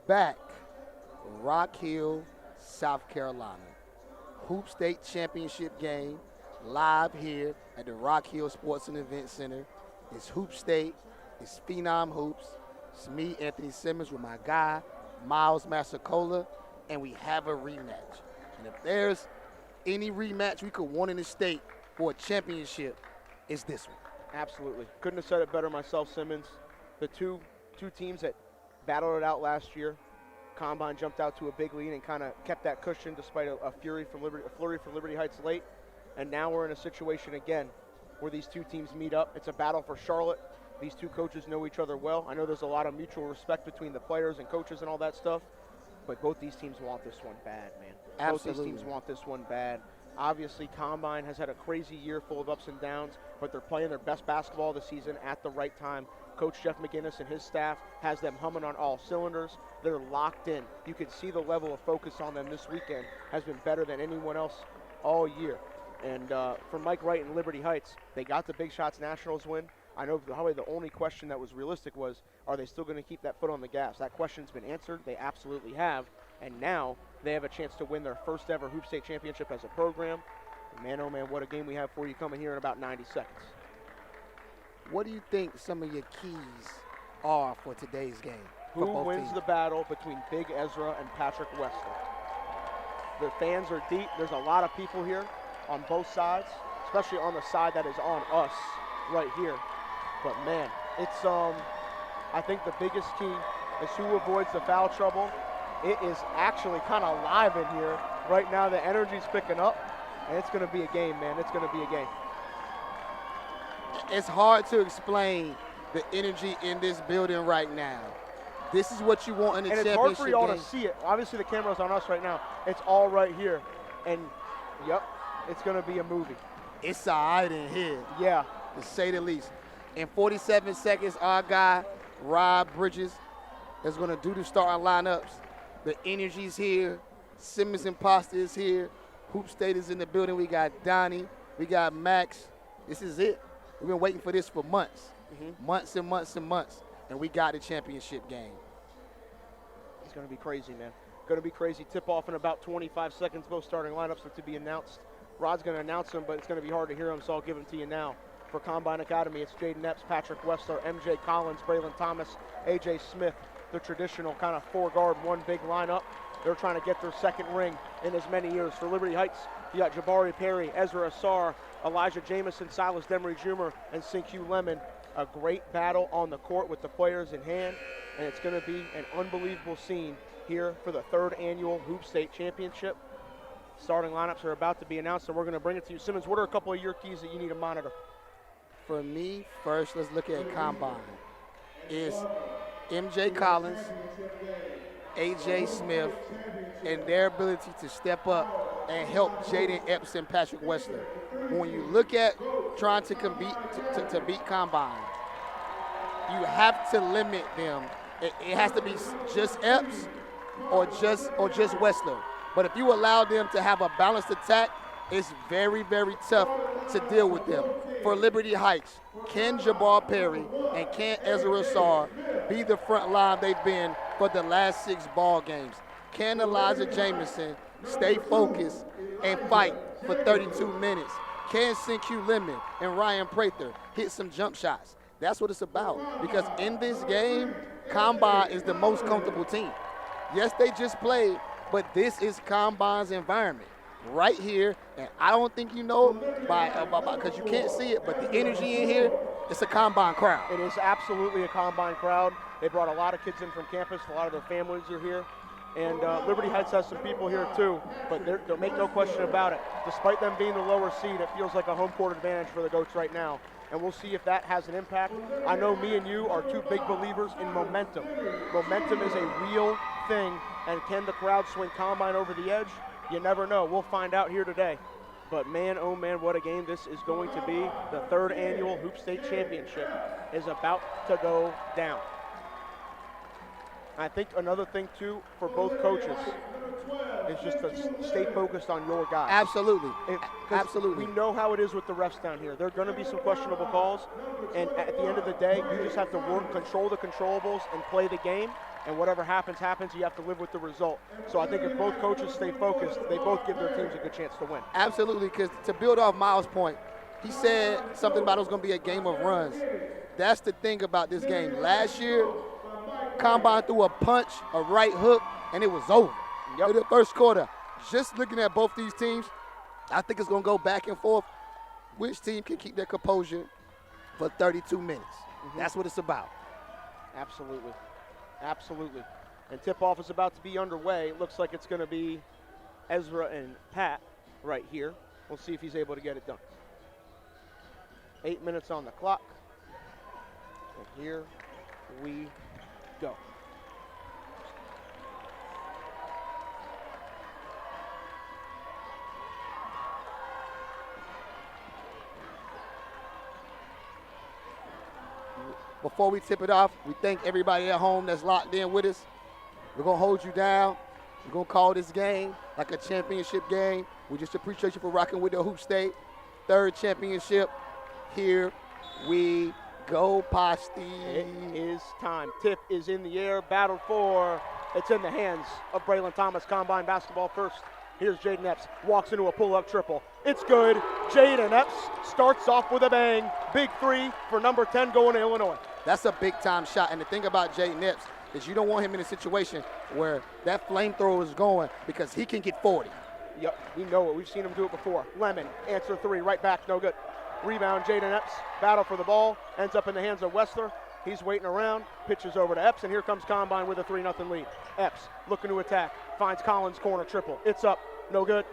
back, Rock Hill, South Carolina. Hoop State Championship game live here at the Rock Hill Sports and Event Center. It's Hoop State, it's Phenom Hoops. It's me, Anthony Simmons, with my guy, Miles Massacola, and we have a rematch. And if there's any rematch we could want in the state for a championship, it's this one. Absolutely. Couldn't have said it better myself, Simmons. The two teams that battled it out last year. Combine jumped out to a big lead and kind of kept that cushion despite a flurry from Liberty Heights late. And now we're in a situation again where these two teams meet up. It's a battle for Charlotte. These two coaches know each other well. I know there's a lot of mutual respect between the players and coaches and all that stuff, but both these teams want this one bad, man. Absolutely. Both these teams want this one bad. Obviously, Combine has had a crazy year full of ups and downs, but they're playing their best basketball of the season at the right time. Coach Jeff McGinnis and his staff has them humming on all cylinders. They're locked in. You can see the level of focus on them this weekend has been better than anyone else all year. And for Mike Wright and Liberty Heights, they got the Big Shots Nationals win. I know probably the only question that was realistic was, are they still going to keep that foot on the gas? That question's been answered. They absolutely have. And now they have a chance to win their first ever Hoop State Championship as a program. Man, oh man, what a game we have for you coming here in about 90 seconds. What do you think some of your keys are for today's game? Who wins the battle between Big Ezra and Patrick Wessler? The fans are deep. There's a lot of people here on both sides, especially on the side that is on us right here. But man, it's I think the biggest key is who avoids the foul trouble. It is actually kind of live in here right now. The energy's picking up, and it's going to be a game, man. It's going to be a game. It's hard to explain the energy in this building right now. This is what you want in a championship game. And it's hard for y'all to see it. Obviously, the camera's on us right now. It's all right here. And, yep, it's going to be a movie. It's all right in here. Yeah. To say the least. In 47 seconds, our guy, Rob Bridges, is going to do the starting lineups. The energy's here. Simmons Imposter is here. Hoop State is in the building. We got Donnie. We got Max. This is it. We've been waiting for this for months. Months and months and months. And we got the championship game. It's going to be crazy, man. Going to be crazy. Tip-off in about 25 seconds. Both starting lineups are to be announced. Rod's going to announce them, but it's going to be hard to hear them, so I'll give them to you now. For Combine Academy, it's Jayden Epps, Patrick Wessler, MJ Collins, Braylhan Thomas, AJ Smith. The traditional kind of four-guard, one big lineup. They're trying to get their second ring in as many years. For Liberty Heights, you got Jabari Perry, Ezra Assar, Elijah Jamison, Silas Demery Jr., and Sinkyu Lemon. A great battle on the court with the players in hand, and it's going to be an unbelievable scene here for the third annual Hoop State Championship. Starting lineups are about to be announced, and we're going to bring it to you. Simmons, what are a couple of your keys that you need to monitor? For me, first, let's look at Combine. Is MJ Collins, AJ Smith, and their ability to step up and help Jayden Epps and Patrick Wessler. When you look at trying to compete to beat Combine, you have to limit them. It has to be just Epps or just Wessler. But if you allow them to have a balanced attack, it's very, very tough to deal with them. For Liberty Heights, can Jabbar Perry and can Ezra Assar be the front line they've been for the last 6 ball games? Can Elijah Jamison stay focused and fight for 32 minutes? Can Sinkyu Lemon and Ryan Prather hit some jump shots? That's what it's about. Because in this game, Combine is the most comfortable team. Yes, they just played, but this is Combine's environment right here. And I don't think you know because you can't see it, but the energy in here, it's a Combine crowd. It is absolutely a Combine crowd. They brought a lot of kids in from campus. A lot of their families are here. And Liberty Heights has some people here too, but they'll make no question about it. Despite them being the lower seed, it feels like a home court advantage for the Goats right now. And we'll see if that has an impact. I know me and you are two big believers in momentum. Momentum is a real thing, and can the crowd swing Combine over the edge? You never know. We'll find out here today. But man, oh man, what a game this is going to be. The third annual Hoop State Championship is about to go down. I think another thing, too, for both coaches is just to stay focused on your guys. Absolutely. Absolutely. We know how it is with the refs down here. There are going to be some questionable calls, and at the end of the day, you just have to control the controllables and play the game, and whatever happens, happens. You have to live with the result. So I think if both coaches stay focused, they both give their teams a good chance to win. Absolutely, because to build off Miles' point, he said something about it was going to be a game of runs. That's the thing about this game. Last year, Combine threw a punch, a right hook, and it was over. Yep. In the first quarter, just looking at both these teams, I think it's going to go back and forth. Which team can keep their composure for 32 minutes? That's what it's about. Absolutely. Absolutely. And tip-off is about to be underway. It looks like it's going to be Ezra and Pat right here. We'll see if he's able to get it done. 8 minutes on the clock. And here we go. Before we tip it off, we thank everybody at home that's locked in with us. We're going to hold you down. We're going to call this game like a championship game. We just appreciate you for rocking with the Hoop State. Third championship. Here we go, Baptiste. It is time. Tip is in the air. Battle for. It's in the hands of Braylhan Thomas. Combine basketball first. Here's Jayden Epps. Walks into a pull-up triple. It's good. Jayden Epps starts off with a bang. Big three for number 10 going to Illinois. That's a big-time shot. And the thing about Jayden Epps is you don't want him in a situation where that flamethrower is going because he can get 40. Yep, we know it. We've seen him do it before. Lemon, answer three, right back, no good. Rebound, Jayden Epps, battle for the ball, ends up in the hands of Wessler. He's waiting around, pitches over to Epps, and here comes Combine with a 3-0 lead. Epps looking to attack, finds Collins corner triple. It's up, no good.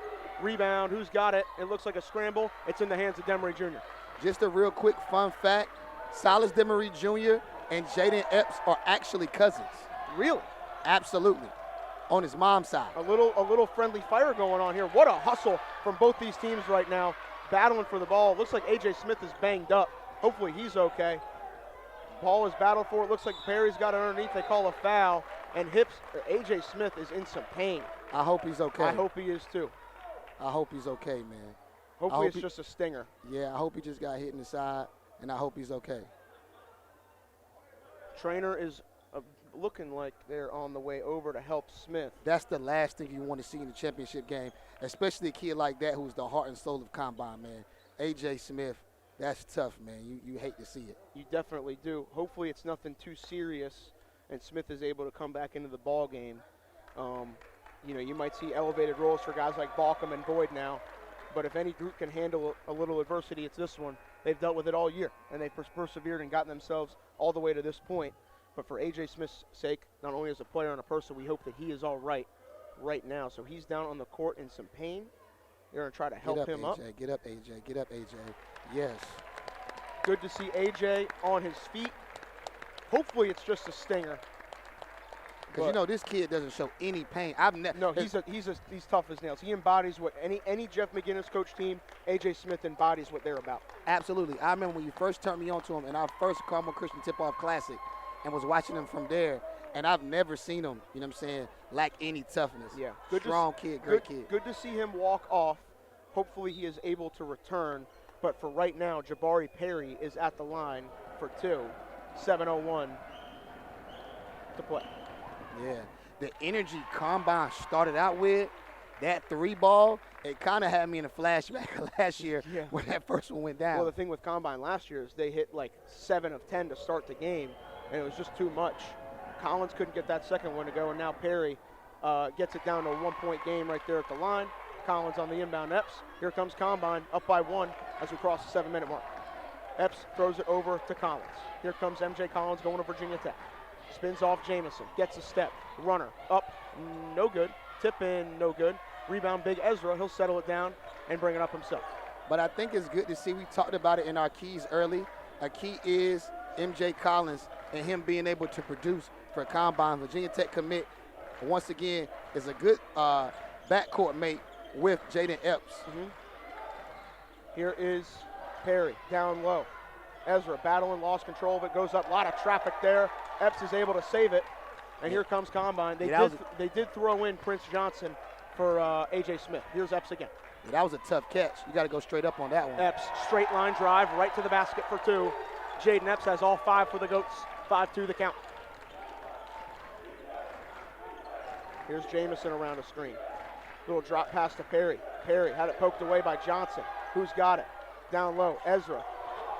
Rebound, who's got it? It looks like a scramble. It's in the hands of Demery Jr. Just a real quick fun fact, Silas Demery Jr. and Jayden Epps are actually cousins. Really? Absolutely. On his mom's side. A little friendly fire going on here. What a hustle from both these teams right now, battling for the ball. Looks like A.J. Smith is banged up. Hopefully he's okay. Ball is battled for. It looks like Perry's got it underneath. They call a foul, and A.J. Smith is in some pain. I hope he's okay. I hope he is too. I hope he's okay, man. Hopefully it's just a stinger. Yeah, I hope he just got hit in the side, and I hope he's okay. Trainer is looking like they're on the way over to help Smith. That's the last thing you want to see in the championship game, especially a kid like that who's the heart and soul of Combine, man. A.J. Smith, that's tough, man. You hate to see it. You definitely do. Hopefully it's nothing too serious, and Smith is able to come back into the ball game. You might see elevated roles for guys like Baucom and Boyd now, but if any group can handle a little adversity, it's this one. They've dealt with it all year, and they've persevered and gotten themselves all the way to this point. But for A.J. Smith's sake, not only as a player and a person, we hope that he is all right now. So he's down on the court in some pain. They're going to try to help him up. Get up, A.J. Get up, A.J. Yes. Good to see A.J. on his feet. Hopefully it's just a stinger. Because, this kid doesn't show any pain. No, he's tough as nails. He embodies what any Jeff McGinnis coach team, A.J. Smith embodies what they're about. Absolutely. I remember when you first turned me on to him in our first Carmel Christian Tip-Off Classic and was watching him from there, and I've never seen him, lack any toughness. Yeah. Strong kid, great kid. Good to see him walk off. Hopefully he is able to return. But for right now, Jabari Perry is at the line for two. 7:01 to play. Yeah, the energy Combine started out with, that three ball, it kind of had me in a flashback of last year when that first one went down. Well, the thing with Combine last year is they hit like 7 of 10 to start the game, and it was just too much. Collins couldn't get that second one to go, and now Perry gets it down to a 1-point game right there at the line. Collins on the inbound Epps. Here comes Combine, up by 1 as we cross the 7-minute mark. Epps throws it over to Collins. Here comes M.J. Collins going to Virginia Tech. Spins off Jamison, gets a step, runner, up, no good, tip in, no good. Rebound, big Ezra, he'll settle it down and bring it up himself. But I think it's good to see, we talked about it in our keys early. A key is M.J. Collins and him being able to produce for Combine. Virginia Tech commit, once again, is a good backcourt mate with Jayden Epps. Here is Perry, down low. Ezra battling, lost control of it, goes up, a lot of traffic there. Epps is able to save it. And here comes Combine. They did throw in Prince Johnson for A.J. Smith. Here's Epps again. Yeah, that was a tough catch. You got to go straight up on that one. Epps, straight line drive, right to the basket for 2. Jayden Epps has all 5 for the Goats. 5-2 the count. Here's Jamison around the screen. Little drop pass to Perry. Perry had it poked away by Johnson. Who's got it? Down low, Ezra.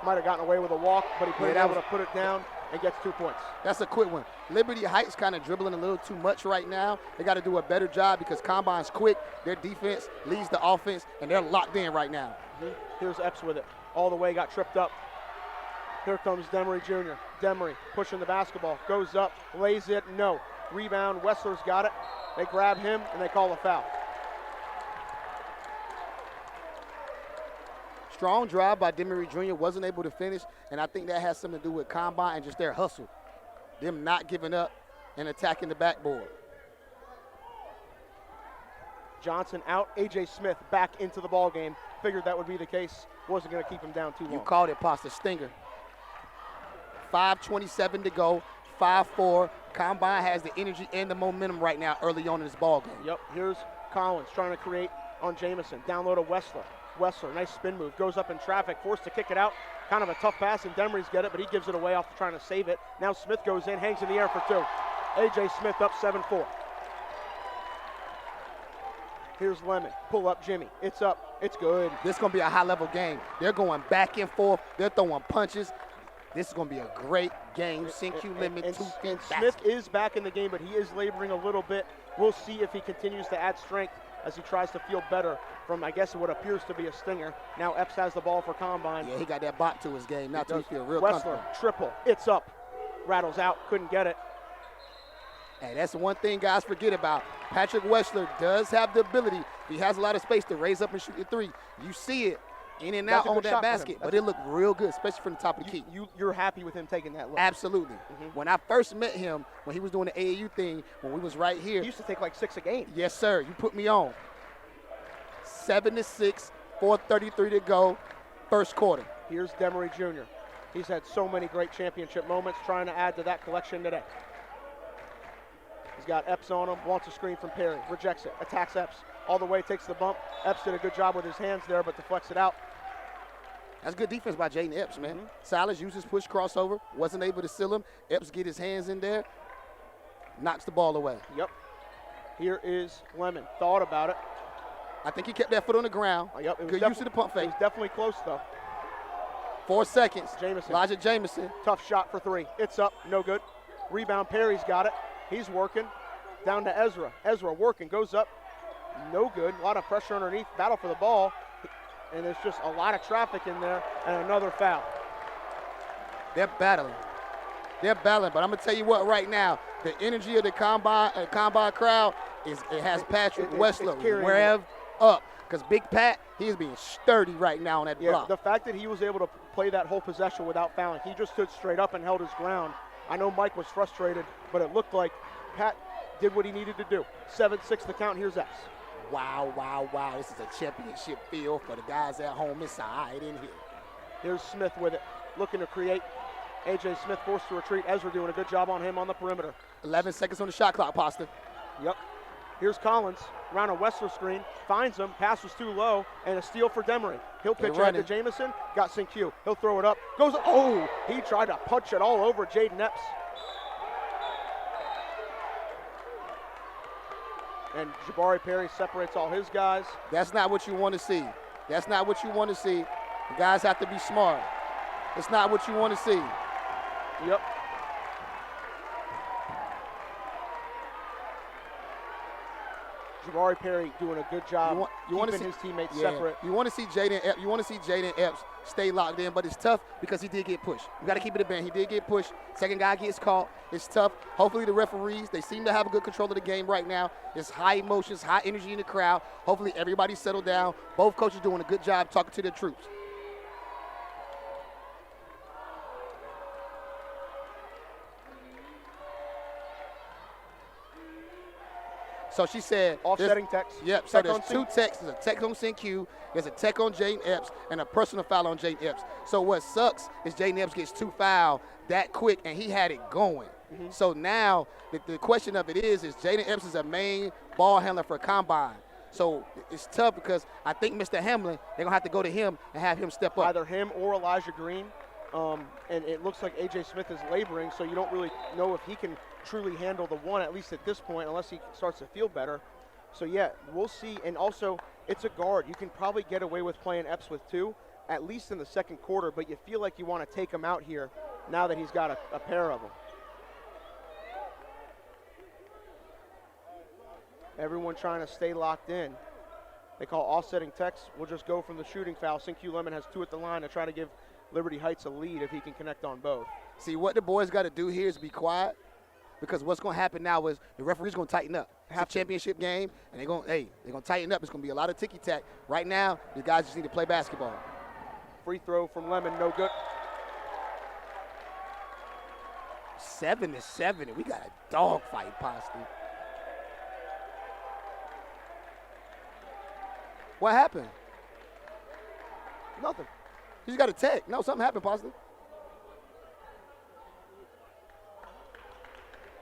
Might have gotten away with a walk, but he was able to put it down and gets 2 points. That's a quick one. Liberty Heights kind of dribbling a little too much right now. They got to do a better job because Combine's quick. Their defense leads the offense, and they're locked in right now. Here's Epps with it. All the way, got tripped up. Here comes Demery Jr. Demery pushing the basketball. Goes up, lays it, no. Rebound, Wessler's got it. They grab him, and they call a foul. Strong drive by Demery Jr. wasn't able to finish, and I think that has something to do with Combine and just their hustle. Them not giving up and attacking the backboard. Johnson out, A.J. Smith back into the ball game. Figured that would be the case. Wasn't going to keep him down too long. You called it, Pasta Stinger. 5:27 to go, 5-4. Combine has the energy and the momentum right now early on in this ball game. Yep, here's Collins trying to create on Jamison. Down low to Wessler. Wessler, nice spin move, goes up in traffic, forced to kick it out. Kind of a tough pass, and Demery's got it, but he gives it away off trying to save it. Now Smith goes in, hangs in the air for 2. A.J. Smith up 7-4. Here's Lemon, pull up Jimmy. It's up, it's good. This is going to be a high-level game. They're going back and forth. They're throwing punches. This is going to be a great game. CQ Lemon, 2 feet. Smith is back in the game, but he is laboring a little bit. We'll see if he continues to add strength as he tries to feel better from, I guess, what appears to be a stinger. Now Epps has the ball for Combine. Yeah, he got that bop to his game. Now he feel real Wessler, comfortable. triple, it's up. Rattles out, couldn't get it. Hey, that's the one thing guys forget about. Patrick Wessler does have the ability. He has a lot of space to raise up and shoot the 3. You see it in and out on that basket, but it looked real good, especially from the top of the key. You're happy with him taking that look? Absolutely. When I first met him, when he was doing the AAU thing, when we was right here. He used to take like 6 a game. Yes, sir. You put me on. 7-6, 4:33 to go, first quarter. Here's Demery Jr. He's had so many great championship moments, trying to add to that collection today. He's got Epps on him, wants a screen from Perry, rejects it, attacks Epps. All the way, takes the bump. Epps did a good job with his hands there, but deflects it out. That's good defense by Jayden Epps, man. Silas uses push crossover, wasn't able to seal him. Epps get his hands in there, knocks the ball away. Yep. Here is Lemon. Thought about it. I think he kept that foot on the ground. Yep. Good use of the pump fake. It was definitely close, though. 4 seconds. Jamison. Elijah Jamison. Tough shot for 3. It's up. No good. Rebound. Perry's got it. He's working. Down to Ezra. Ezra working. Goes up. No good. A lot of pressure underneath. Battle for the ball. And there's just a lot of traffic in there. And another foul. They're battling. They're battling. But I'm going to tell you what right now. The energy of the Combine crowd, it has Patrick Wessler revved up. Because Big Pat, he's being sturdy right now on that block. The fact that he was able to play that whole possession without fouling, he just stood straight up and held his ground. I know Mike was frustrated, but it looked like Pat did what he needed to do. 7-6 the count. Here's Epps. Wow, wow, wow. This is a championship feel for the guys at home. It's all right in here. Here's Smith with it, looking to create. A.J. Smith forced to retreat. Ezra doing a good job on him on the perimeter. 11 seconds on the shot clock, Pasta. Yep. Here's Collins, around a Wessler screen, finds him, pass was too low, and a steal for Demery. He'll pitch ahead to Jamison, got Q. He'll throw it up, goes, oh! He tried to punch it all over Jayden Epps. And Jabari Perry separates all his guys. That's not what you want to see. That's not what you want to see. The guys have to be smart. It's not what you want to see. Yep. Jabari Perry doing a good job keeping his teammates separate. You want to see Jayden Epps stay locked in, but it's tough because he did get pushed. You got to keep it a band. He did get pushed. Second guy gets caught. It's tough. Hopefully the referees, they seem to have a good control of the game right now. It's high emotions, high energy in the crowd. Hopefully everybody settled down. Both coaches doing a good job talking to their troops. So she said. Offsetting text. Yep, so there's 2 texts. There's a text on CQ, there's a text on Jayden Epps, and a personal foul on Jayden Epps. So what sucks is Jayden Epps gets 2 fouls that quick, and he had it going. So now the question of it is Jayden Epps is a main ball handler for Combine. So it's tough because I think Mr. Hamlin, they're going to have to go to him and have him step up. Either him or Elijah Green. And it looks like A.J. Smith is laboring, so you don't really know if he can truly handle the one, at least at this point, unless he starts to feel better. So, yeah, we'll see. And also, it's a guard. You can probably get away with playing Epps with 2, at least in the second quarter, but you feel like you want to take him out here now that he's got a pair of them. Everyone trying to stay locked in. They call offsetting text. We'll just go from the shooting foul. St. Q Lemon has 2 at the line to try to give Liberty Heights a lead if he can connect on both. See, what the boys got to do here is be quiet, because what's going to happen now is the referee's going to tighten up. It's a championship game, and they're going to tighten up. It's going to be a lot of ticky-tack. Right now, the guys just need to play basketball. Free throw from Lemon, no good. 7-7, and we got a dog fight, Pasta. What happened? Nothing. He just got a tech. No, something happened, Pasta.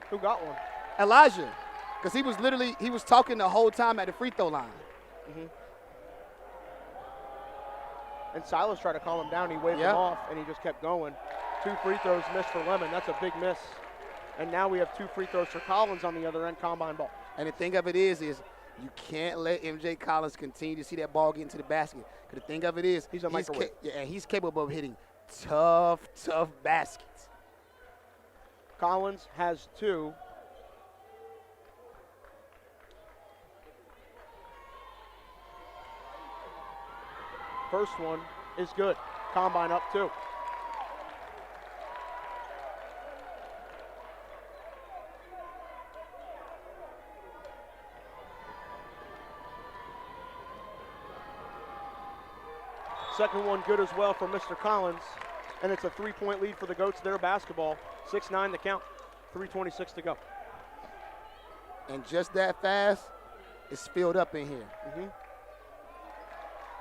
Who got one? Elijah, because he was talking the whole time at the free throw line. And Silas tried to calm him down. He waved him off, and he just kept going. 2 free throws missed for Lemon. That's a big miss. And now we have 2 free throws for Collins on the other end, Combine ball. And the thing of it is you can't let MJ Collins continue to see that ball get into the basket. Because the thing of it is, he's a microwave. He's capable of hitting tough baskets. Collins has 2. First one is good. Combine up 2. Second one good as well for Mr. Collins. And it's a 3-point lead for the Goats. Their basketball. 6-9 the count. 3:26 to go. And just that fast, it's filled up in here.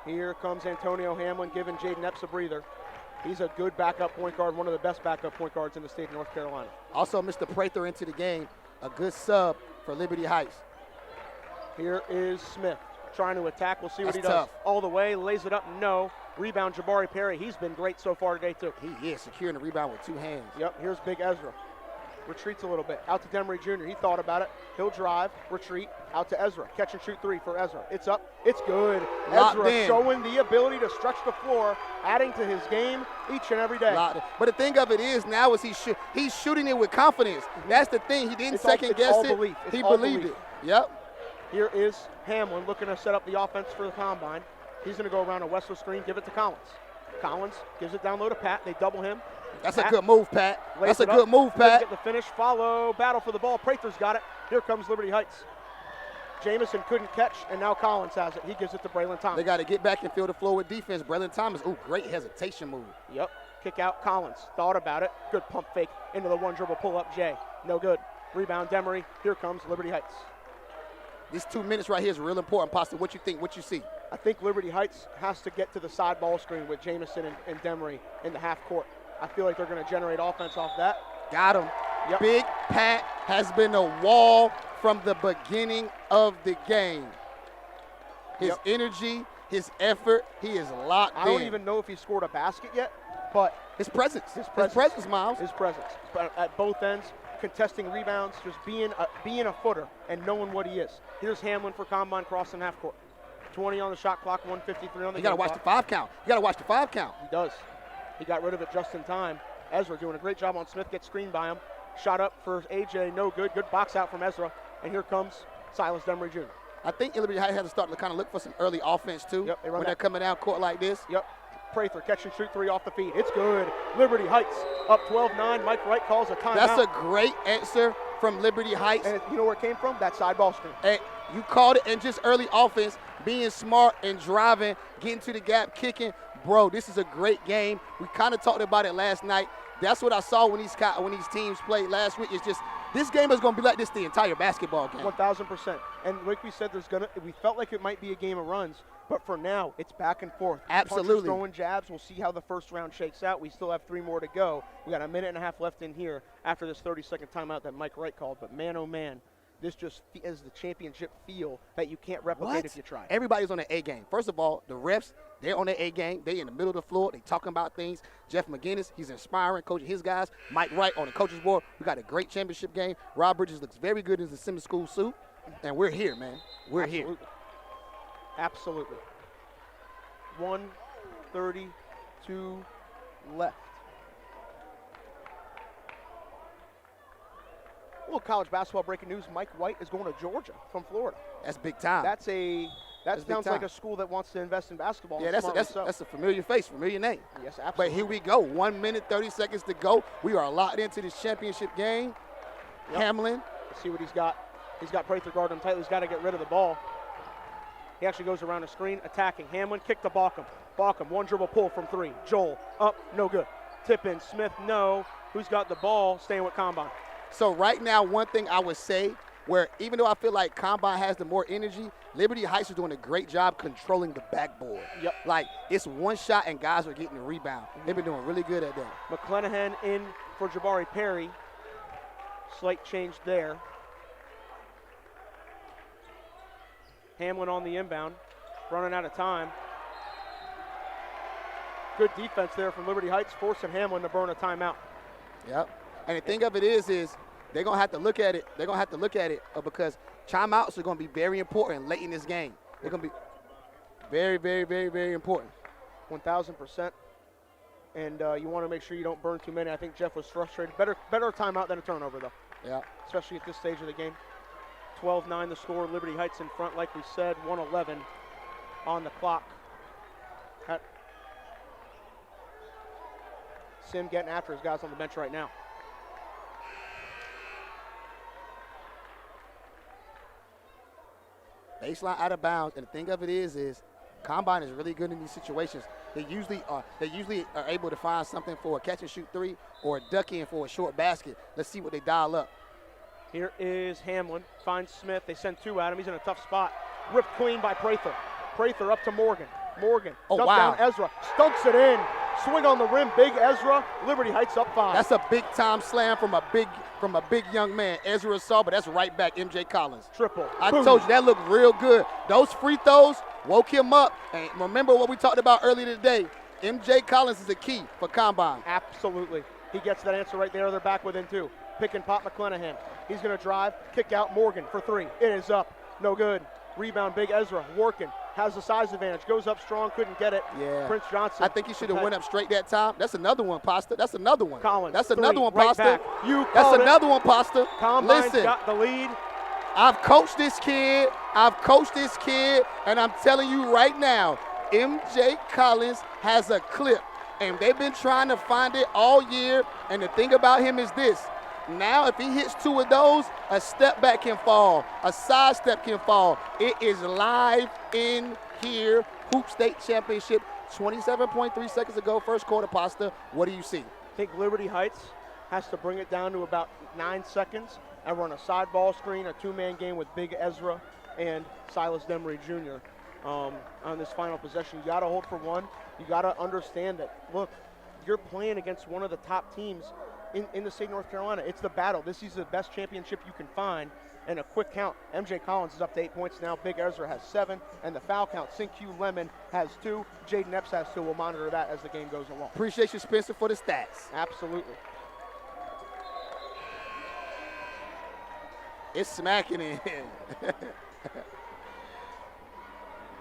Here comes Antonio Hamlin giving Jayden Epps a breather. He's a good backup point guard, one of the best backup point guards in the state of North Carolina. Also, Mr. Prather into the game, a good sub for Liberty Heights. Here is Smith trying to attack. We'll see what he does. Tough. All the way, lays it up, no. Rebound, Jabari Perry. He's been great so far today, too. He is securing the rebound with 2 hands. Yep, here's Big Ezra. Retreats a little bit. Out to Demery Jr. He thought about it. He'll drive, retreat, out to Ezra. Catch and shoot 3 for Ezra. It's up. It's good. Locked Ezra in. showing the ability to stretch the floor, adding to his game each and every day. But the thing of it is now is he's shooting it with confidence. That's the thing. He didn't second guess it. Belief. He believed it. Yep. Here is Hamlin looking to set up the offense for the Combine. He's going to go around a Wessler screen, give it to Collins. Collins gives it down low to Pat. They double him. That's a good move, Pat. That's a good move, Pat. Get the finish. Follow. Battle for the ball. Prather's got it. Here comes Liberty Heights. Jamison couldn't catch, and now Collins has it. He gives it to Braylhan Thomas. They got to get back and fill the floor with defense. Braylhan Thomas, great hesitation move. Yep. Kick out Collins. Thought about it. Good pump fake into the 1 dribble pull up Jay. No good. Rebound Demery. Here comes Liberty Heights. These 2 minutes right here is real important. Pasta, what you think? What you see? I think Liberty Heights has to get to the side ball screen with Jamison and Demery in the half court. I feel like they're going to generate offense off that. Got him. Yep. Big Pat has been a wall from the beginning of the game. His energy, his effort, he is locked in. I don't even know if he scored a basket yet, but his presence. His presence, Miles. His presence. But at both ends, contesting rebounds, just being a footer and knowing what he is. Here's Hamlin for Combine crossing half court. 20 on the shot clock, 153 on the You got to watch the 5 count. You got to watch the 5 count. He does. He got rid of it just in time. Ezra doing a great job on Smith, gets screened by him. Shot up for AJ, no good. Good box out from Ezra. And here comes Silas Demery Jr. I think Liberty Heights has to start to kind of look for some early offense, too, when they're coming down court like this. Yep. Prather, catch and shoot 3 off the feed. It's good. Liberty Heights up 12-9. Mike Wright calls a timeout. That's a great answer from Liberty Heights. And you know where it came from? That side ball screen. And you called it, and just early offense, being smart and driving, getting to the gap, kicking. Bro, this is a great game. We kind of talked about it last night. That's what I saw when these teams played last week. It's just This game is going to be like this the entire basketball game. 1,000%. And like we said, we felt like it might be a game of runs, but for now, it's back and forth. Absolutely. Punchers throwing jabs. We'll see how the first round shakes out. We still have 3 more to go. We got a minute and a half left in here after this 30-second timeout that Mike Wright called. But man, oh man, this just is the championship feel that you can't replicate if you try. Everybody's on their A game. First of all, the refs, they're on their A game. They in the middle of the floor. They talking about things. Jeff McGinnis, he's inspiring, coaching his guys. Mike Wright on the coaches board. We got a great championship game. Rob Bridges looks very good in the Simmons School suit. And we're here, man. We're here. Absolutely. 1:32 left. A little college basketball breaking news. Mike White is going to Georgia from Florida. That's big time. That sounds like a school that wants to invest in basketball. Yeah, that's a familiar face, familiar name. Yes, absolutely. But here we go. 1 minute, 30 seconds to go. We are locked into this championship game. Yep. Hamlin. Let's see what he's got. He's got Prather guarding him tightly. He's got to get rid of the ball. He actually goes around the screen, attacking. Hamlin, kick to Baucom. Baucom, 1 dribble pull from 3. Joel, up, no good. Tip in, Smith, no. Who's got the ball? Staying with Combine. So right now, one thing I would say, where even though I feel like Combine has the more energy, Liberty Heights are doing a great job controlling the backboard. Yep. Like, it's one shot and guys are getting the rebound. They've been doing really good at that. McClanahan in for Jabari Perry. Slight change there. Hamlin on the inbound, running out of time. Good defense there from Liberty Heights, forcing Hamlin to burn a timeout. Yep. And the thing of it is they're going to have to look at it. They're going to have to look at it because timeouts are going to be very important late in this game. They're going to be very, very, very, very important. 1,000%. And you want to make sure you don't burn too many. I think Jeff was frustrated. Better a timeout than a turnover, though. Yeah. Especially at this stage of the game. 12-9 the score. Liberty Heights in front, like we said. 1:11 on the clock. Sim getting after his guys on the bench right now. Baseline out of bounds, and the thing of it is Combine is really good in these situations. They usually are able to find something for a catch and shoot 3 or a duck in for a short basket. Let's see what they dial up. Here is Hamlin, finds Smith. They send 2 at him. He's in a tough spot. Ripped clean by Prather. Prather up to Morgan. Morgan, dump down Ezra, stunks it in. Swing on the rim, big Ezra. Liberty Heights up 5. That's a big time slam from a big young man. Ezra saw, but that's right back MJ Collins. Triple. I told you that looked real good. Those free throws woke him up. And remember what we talked about earlier today. MJ Collins is the key for Combine. Absolutely. He gets that answer right there. They're back within 2. Pick and pop McClanahan. He's going to drive, kick out Morgan for 3. It is up. No good. Rebound, big Ezra. Working. Has the size advantage. Goes up strong. Couldn't get it. Yeah. Prince Johnson. I think he should have went up straight that time. That's another one, Pasta. That's another one. Collins. That's 3, another one, right Pasta. Back. You That's another one, Pasta. Combine's Listen, got the lead. I've coached this kid, and I'm telling you right now, MJ Collins has a clip, and they've been trying to find it all year, and the thing about him is this. Now, if he hits 2 of those, a step back can fall, a side step can fall. It is live in here. Hoop State Championship, 27.3 seconds ago, first quarter, Pasta. What do you see? I think Liberty Heights has to bring it down to about 9 seconds and run a side ball screen, a 2-man game with big Ezra and Silas Demery Jr. On this final possession. You got to hold for 1. You got to understand that, look, you're playing against one of the top teams in the state of North Carolina. It's the battle. This is the best championship you can find. And a quick count, MJ Collins is up to 8 points now. Big Ezra has 7. And the foul count, Q Lemon has 2. Jayden Epps has 2. We'll monitor that as the game goes along. Appreciate you, Spencer, for the stats. Absolutely. It's smacking in.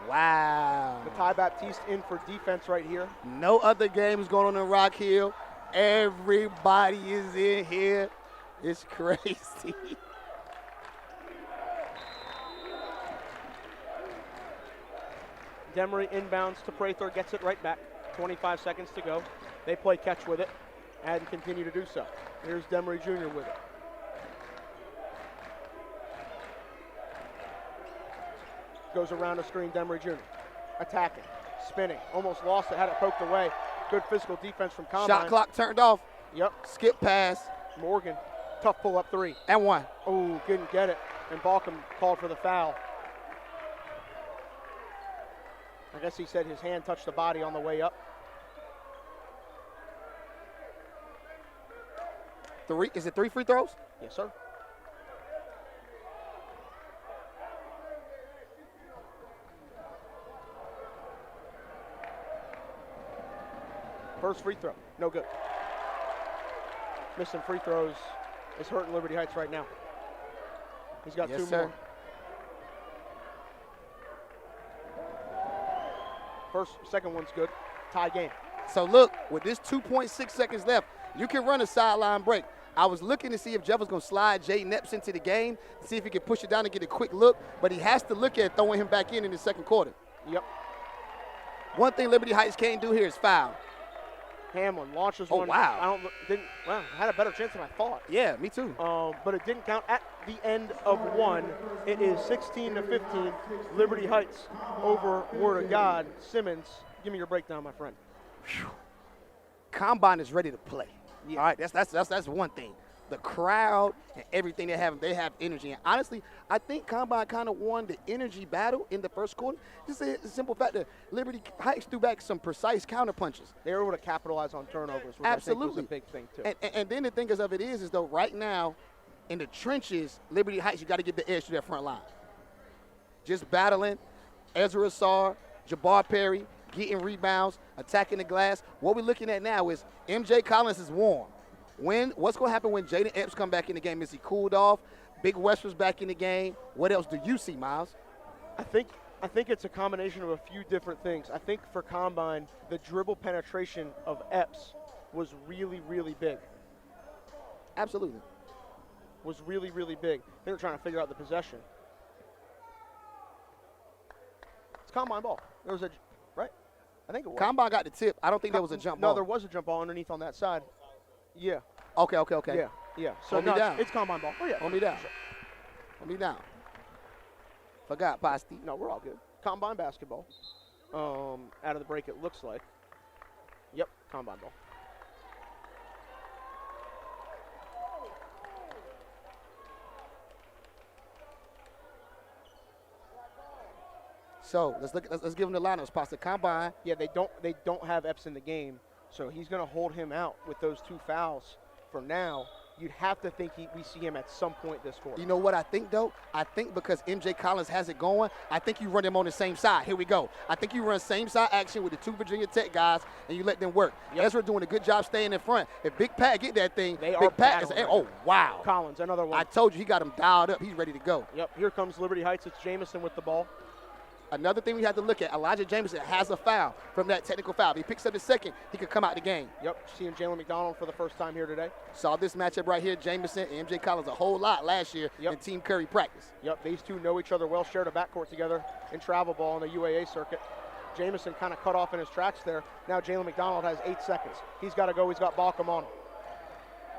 Wow. Matai Baptiste in for defense right here. No other games going on in Rock Hill. Everybody is in here. It's crazy. Demery inbounds to Prather, gets it right back. 25 seconds to go. They play catch with it and continue to do so. Here's Demery Jr. with it. Goes around the screen, Demery Jr. Attacking, spinning, almost lost it, had it poked away. Good physical defense from Combine. Shot clock turned off. Yep. Skip pass. Morgan Tough pull-up three. And one. Oh, couldn't get it. And Baucom called for the foul. I guess he said his hand touched the body on the way up. Is it 3 free throws? Yes, sir. First free throw, no good. Missing free throws is hurting Liberty Heights right now. He's got two more. Second one's good. Tie game. So look, with this 2.6 seconds left, you can run a sideline break. I was looking to see if Jeff was going to slide Jayden Epps into the game, see if he could push it down and get a quick look, but he has to look at throwing him back in the second quarter. Yep. One thing Liberty Heights can't do here is foul. Hamlin launches one. Wow. Had a better chance than I thought. Yeah, me too. But it didn't count at the end of one. It is 16-15. Liberty Heights over Word of God. Simmons, give me your breakdown, my friend. Whew. Combine is ready to play. Yeah. All right, that's one thing. The crowd and everything they have energy. And honestly, I think Combine kind of won the energy battle in the first quarter. Just a simple fact that Liberty Heights threw back some precise counter punches. They were able to capitalize on turnovers, which Absolutely. I think was a big thing too. And then the thing is though right now in the trenches, Liberty Heights, you got to get the edge to that front line. Just battling, Ezra Sarr, Jabbar Perry, getting rebounds, attacking the glass. What we're looking at now is MJ Collins is warm. What's going to happen when Jayden Epps come back in the game? Is he cooled off? Big Wessler's back in the game. What else do you see, Miles? I think it's a combination of a few different things. I think for Combine, the dribble penetration of Epps was really, really big. Absolutely. Was really, really big. They were trying to figure out the possession. It's Combine ball. There was right? I think it was. Combine got the tip. I don't think there was a jump ball. No, there was a jump ball underneath on that side. Yeah. Okay. Yeah. So Hold me down. It's Combine ball. Oh, yeah. Hold me down. Sure. Hold me down. Forgot, Baptiste. No, we're all good. Combine basketball. Out of the break, it looks like. Yep, Combine ball. So let's give him the lineups. Pasta Combine. Yeah, they don't have Epps in the game, so he's going to hold him out with those two fouls for now. You'd have to think we see him at some point this quarter. You know what I think, though? I think because MJ Collins has it going, I think you run him on the same side. Here we go. I think you run same side action with the two Virginia Tech guys, and you let them work. Yep. Ezra doing a good job staying in front. If Big Pat get that thing, Big Pat is – oh, wow. Collins, another one. I told you he got him dialed up. He's ready to go. Yep, here comes Liberty Heights. It's Jamison with the ball. Another thing we have to look at, Elijah Jamison has a foul from that technical foul. If he picks up the second, he could come out the game. Yep, seeing Jalen McDonald for the first time here today. Saw this matchup right here, Jamison and MJ Collins a whole lot last year in Team Curry practice. Yep, these two know each other well, shared a backcourt together in travel ball on the UAA circuit. Jamison kind of cut off in his tracks there. Now Jalen McDonald has 8 seconds. He's got to go. He's got Baucom on him.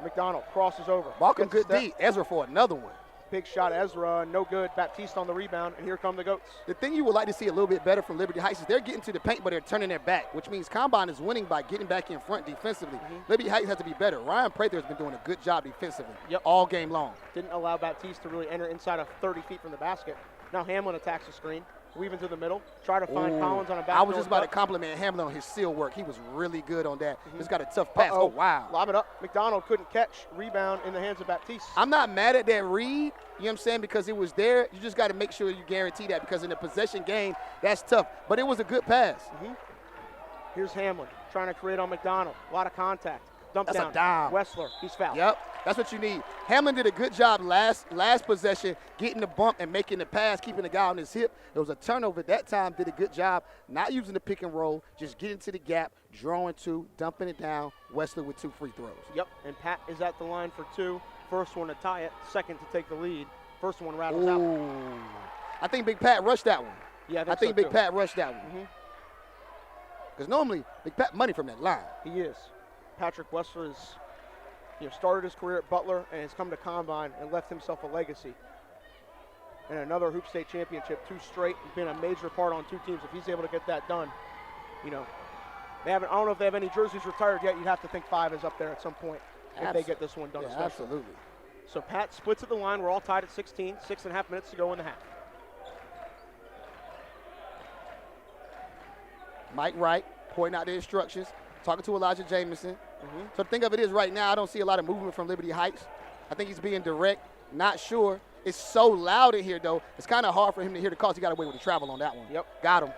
McDonald crosses over. Baucom good D. Ezra for another one. Big shot, Ezra, no good. Baptiste on the rebound, and here come the Goats. The thing you would like to see a little bit better from Liberty Heights is they're getting to the paint, but they're turning their back, which means Combine is winning by getting back in front defensively. Liberty Heights has to be better. Ryan Prather has been doing a good job defensively all game long. Didn't allow Baptiste to really enter inside of 30 feet from the basket. Now Hamlin attacks the screen, weaving through the middle, try to find Collins on a back. I was just about to compliment Hamlin on his seal work. He was really good on that. He's got a tough pass. Oh, wow. Lob it up. McDonald couldn't catch. Rebound in the hands of Baptiste. I'm not mad at that read, you know what I'm saying, because it was there. You just got to make sure you guarantee that, because in a possession game, that's tough. But it was a good pass. Here's Hamlin trying to create on McDonald. A lot of contact. Dump That's down. a dime. Wessler, he's fouled. Yep, that's what you need. Hamlin did a good job last possession, getting the bump and making the pass, keeping the guy on his hip. It was a turnover at that time, did a good job, not using the pick and roll, just getting to the gap, drawing two, dumping it down. Wessler with 2 free throws. Yep, and Pat is at the line for 2. First one to tie it, second to take the lead. First one rattles out. I think Big Pat rushed that one. Yeah, I think Big Pat rushed that one. Because normally, Big Pat money from that line. He is. Patrick Wessler has started his career at Butler and has come to Combine and left himself a legacy. And another Hoop State championship, 2 straight, been a major part on 2 teams. If he's able to get that done, they haven't. I don't know if they have any jerseys retired yet. You'd have to think 5 is up there at some point if they get this one done. Yeah, absolutely. So Pat splits at the line. We're all tied at 16. 6.5 minutes to go in the half. Mike Wright pointing out the instructions, talking to Elijah Jamison. So the thing of it is right now I don't see a lot of movement from Liberty Heights. I think he's being direct, not sure. It's so loud in here, though. It's kind of hard for him to hear the calls. He got away with the travel on that one. Yep. Got him.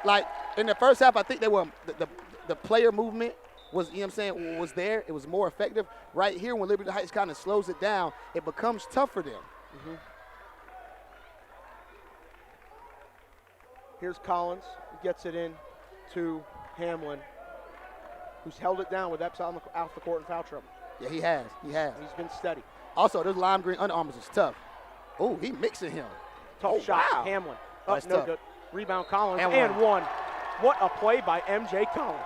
Like, in the first half, I think they were the player movement was, you know what I'm saying, was there. It was more effective. Right here, when Liberty Heights kind of slows it down, it becomes tough for them. Here's Collins. He gets it in to Hamlin, who's held it down with Epps out the court in foul trouble. Yeah, he has. He has. He's been steady. Also, those lime green Under Armours is tough. Oh, he mixing him. Tough shot. Wow. Hamlin. Oh, that's no tough. good. Rebound Collins. And one. What a play by MJ Collins.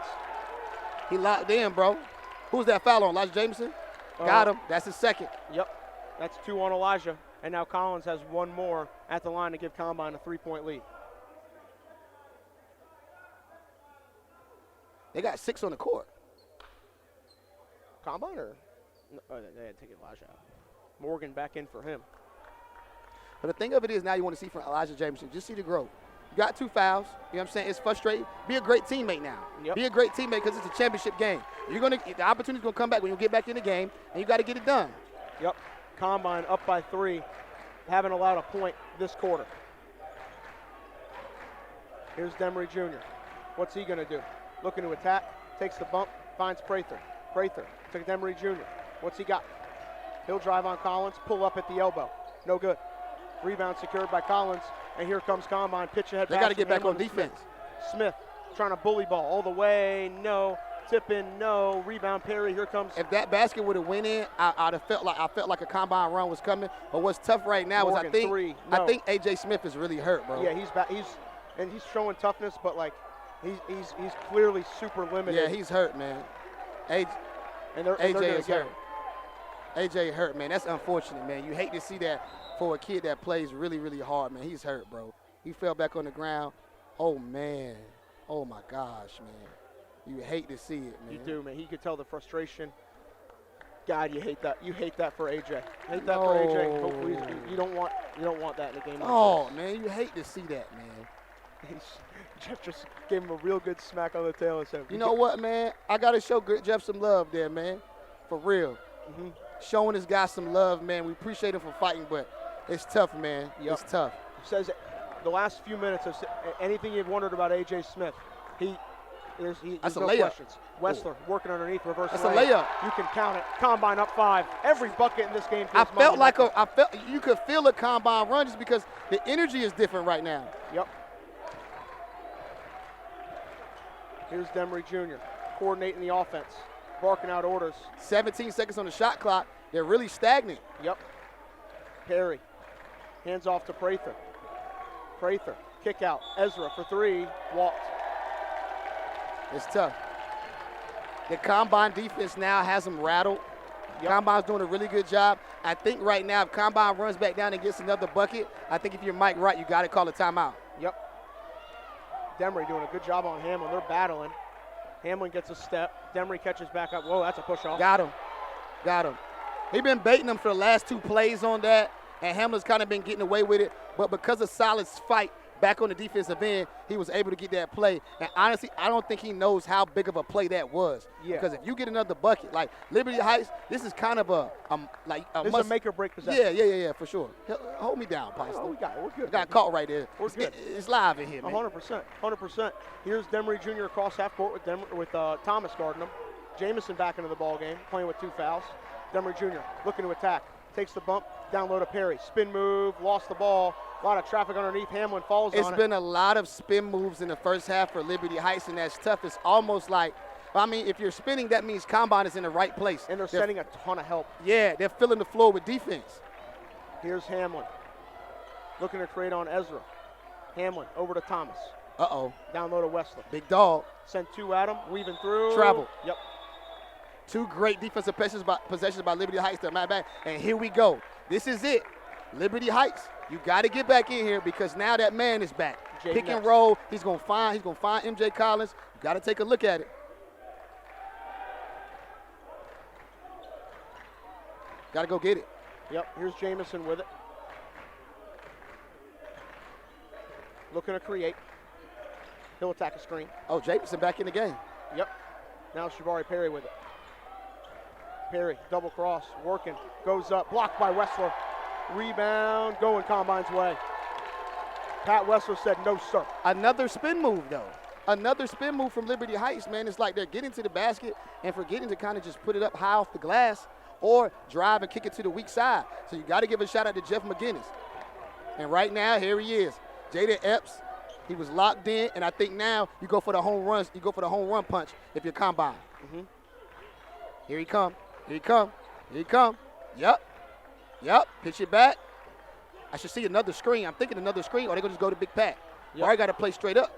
He locked in, bro. Who's that foul on? Elijah Jamison? Got him. That's his second. Yep. That's 2 on Elijah. And now Collins has one more at the line to give Combine a 3-point lead. They got 6 on the court. Combine or? No, they had to take Elijah out. Morgan back in for him. But the thing of it is now you want to see from Elijah Jamison, just see the growth. You got 2 fouls. You know what I'm saying? It's frustrating. Be a great teammate now. Yep. Be a great teammate because it's a championship game. The opportunity's going to come back when you get back in the game, and you got to get it done. Yep. Combine up by 3. Haven't allowed a point this quarter. Here's Demery Jr. What's he going to do? Looking to attack. Takes the bump. Finds Prather. Prather to Demery Jr. What's he got? He'll drive on Collins. Pull up at the elbow. No good. Rebound secured by Collins. And here comes Combine. Pitch ahead. They got to get back on defense. Smith trying to bully ball all the way. No. Tip in. No. Rebound Perry. Here comes. If that basket would have went in, I felt like a Combine run was coming. But what's tough right now Morgan, is I think AJ Smith is really hurt, bro. Yeah, he's back. He's showing toughness, but like he's clearly super limited. Yeah, he's hurt, man. AJ is hurt. AJ hurt, man. That's unfortunate, man. You hate to see that for a kid that plays really, really hard, man. He's hurt, bro. He fell back on the ground. Oh, man. Oh, my gosh, man. You hate to see it, man. You do, man. He could tell the frustration. God, you hate that. You hate that for AJ. Hate that for AJ. Hopefully you don't want that in a game like this. This. Man, you hate to see that, man. Jeff just gave him a real good smack on the tail and said, you know what, man? I got to show Jeff some love there, man. For real. Showing this guy some love, man. We appreciate him for fighting, but it's tough, man. Yep. It's tough. He says the last few minutes of anything you've wondered about A.J. Smith, there's That's no a layup. Questions. Wessler working underneath, reverse That's layup. a layup. You can count it. Combine up 5. Every bucket in this game feels I felt you could feel a Combine run just because the energy is different right now. Yep. Here's Demery Jr. coordinating the offense, barking out orders. 17 seconds on the shot clock. They're really stagnant. Yep. Perry hands off to Prather. Prather, kick out. Ezra for 3, walked. It's tough. The Combine defense now has them rattled. Yep. Combine's doing a really good job. I think right now if Combine runs back down and gets another bucket, I think if you're Mike Wright, you got to call a timeout. Yep. Demery doing a good job on Hamlin. They're battling. Hamlin gets a step. Demery catches back up. Whoa, that's a push-off. Got him. He's been baiting them for the last 2 plays on that, and Hamlin's kind of been getting away with it. But because of Solid's fight back on the defensive end, he was able to get that play. And honestly, I don't think he knows how big of a play that was. Yeah. Because if you get another bucket, like Liberty Heights, this is kind of a make-or-break possession. Yeah, for sure. Hold me down, Pastor. Oh, we got it. We're good. Got caught right there. We're good. It's live in here, man. 100%. Here's Demery Jr. across half court with Thomas guarding him. Jamison back into the ball game, playing with 2 fouls. Demery Jr. looking to attack. Takes the bump, down low to Perry. Spin move, lost the ball. A lot of traffic underneath. Hamlin falls on it. It's been a lot of spin moves in the first half for Liberty Heights, and that's tough. It's almost like, if you're spinning, that means Combine is in the right place. And they're setting a ton of help. Yeah, they're filling the floor with defense. Here's Hamlin. Looking to trade on Ezra. Hamlin over to Thomas. Uh-oh. Down low to Wessler. Big dog. Sent 2 at him, weaving through. Travel. Yep. 2 great defensive possessions by Liberty Heights to my back. And here we go. This is it. Liberty Heights, you got to get back in here because now that man is back. Jayden Pick and Epps. roll. He's gonna find MJ Collins. You got to take a look at it. Got to go get it. Yep, here's Jamison with it. Looking to create. He'll attack a screen. Oh, Jameson back in the game. Yep. Now Shavari Perry with it. Perry, double cross, working, goes up, blocked by Wessler. Rebound, going Combine's way. Pat Wessler said, no, sir. Another spin move, though. Another spin move from Liberty Heights, man. It's like they're getting to the basket and forgetting to kind of just put it up high off the glass or drive and kick it to the weak side. So you got to give a shout out to Jeff McGinnis. And right now, here he is. Jayden Epps, he was locked in, and I think now you go for the home runs. You go for the home run punch if you're Combine. Mm-hmm. Here he come. Here he come. Here he come. Yep. Pitch it back. I should see another screen. I'm thinking another screen, or they're going to just go to Big Pat. Yep. Or I got to play straight up.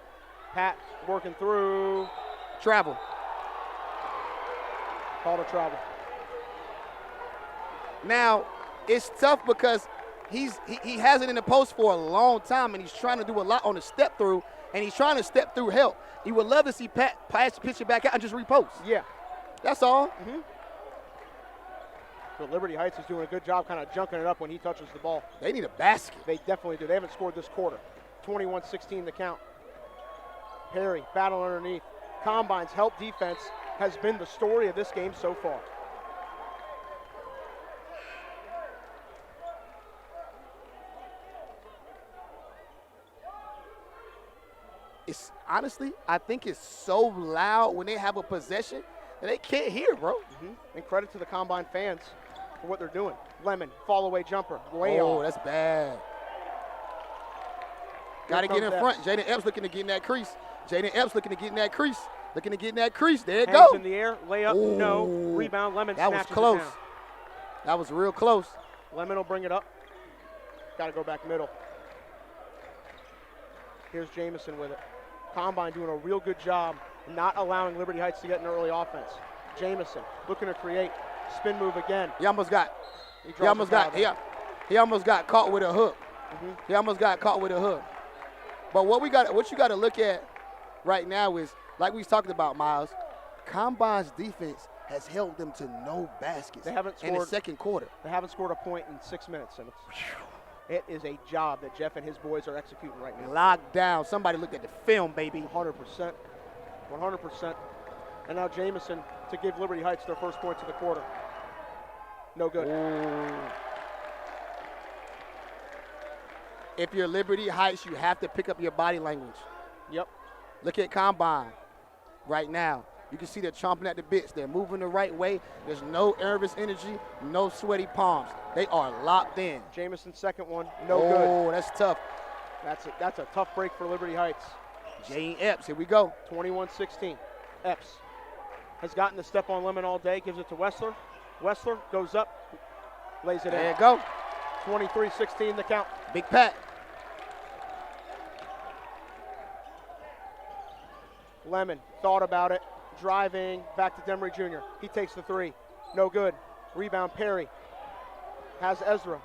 Pat working through. Travel. Call to travel. Now, it's tough because he hasn't in the post for a long time, and he's trying to do a lot on the step through, and he's trying to step through help. You would love to see Pat pitch it back out and just repost. Yeah. That's all. Mm-hmm. But Liberty Heights is doing a good job kind of junking it up when he touches the ball. They need a basket. They definitely do. They haven't scored this quarter. 21-16 the count. Perry, battle underneath. Combine's help defense has been the story of this game so far. It's honestly, I think it's so loud when they have a possession that they can't hear, bro. Mm-hmm. And credit to the Combine fans for what they're doing. Lemon, fall away jumper, way off. Oh, that's bad. Got to get in front. Jayden Epps looking to get in that crease. Jayden Epps looking to get in that crease. Looking to get in that crease. There it Hands goes. in the air, layup, Ooh. no. Rebound, Lemon that was snatches close. it down. That was real close. Lemon will bring it up. Got to go back middle. Here's Jamison with it. Combine doing a real good job not allowing Liberty Heights to get an early offense. Jamison looking to create. Spin move again. He almost got caught with a hook. Mm-hmm. He almost got caught with a hook. But what you got to look at right now is, like we was talking about, Miles, Combine's defense has held them to no baskets They haven't scored in the second quarter. They haven't scored a point in 6 minutes. And it is a job that Jeff and his boys are executing right now. Locked down. Somebody looked at the film, baby. 100%. 100%. And now Jamison to give Liberty Heights their first points of the quarter. No good. Ooh. If you're Liberty Heights, you have to pick up your body language. Yep. Look at Combine right now. You can see they're chomping at the bits. They're moving the right way. There's no nervous energy, no sweaty palms. They are locked in. Jamison's second one, no good. Oh, that's tough. That's a tough break for Liberty Heights. Jayden Epps, here we go. 21-16. Epps has gotten the step on Lemon all day, gives it to Wessler. Wessler goes up, lays it in. There you go. 23-16 the count. Big Pat. Lemon thought about it, driving back to Demery Jr. He takes the three, no good. Rebound Perry, has Ezra,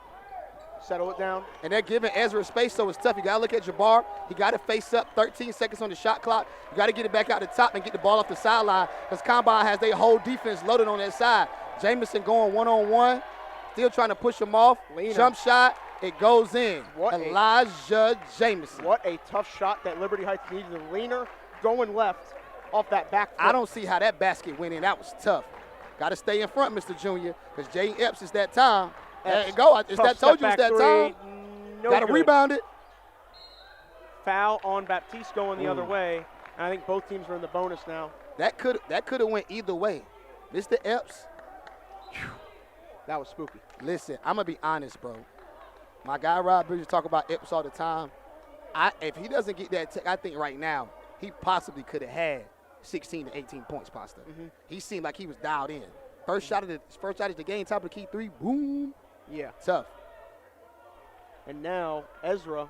settle it down. And they're giving Ezra space, so it's tough. You got to look at Jabbar. He got to face up, 13 seconds on the shot clock. You got to get it back out the top and get the ball off the sideline because Combine has their whole defense loaded on that side. Jamison going one-on-one, still trying to push him off. Lena. Jump shot, it goes in. Elijah Jamison. What a tough shot that Liberty Heights needed. The leaner going left off that back foot. I don't see how that basket went in. That was tough. Got to stay in front, Mr. Junior, because Jayden Epps is that time. There you go. It's that told you it's that time. No Got to rebound it. Foul on Baptiste going the other way. And I think both teams are in the bonus now. That could have went either way. Mr. Epps. That was spooky. Listen, I'm going to be honest, bro. My guy Rob Bridges talk about Epps all the time. If he doesn't get that, I think right now he possibly could have had 16 to 18 points, Pasta. Mm-hmm. He seemed like he was dialed in. First shot of the game, top of the key three, boom. Yeah. Tough. And now Ezra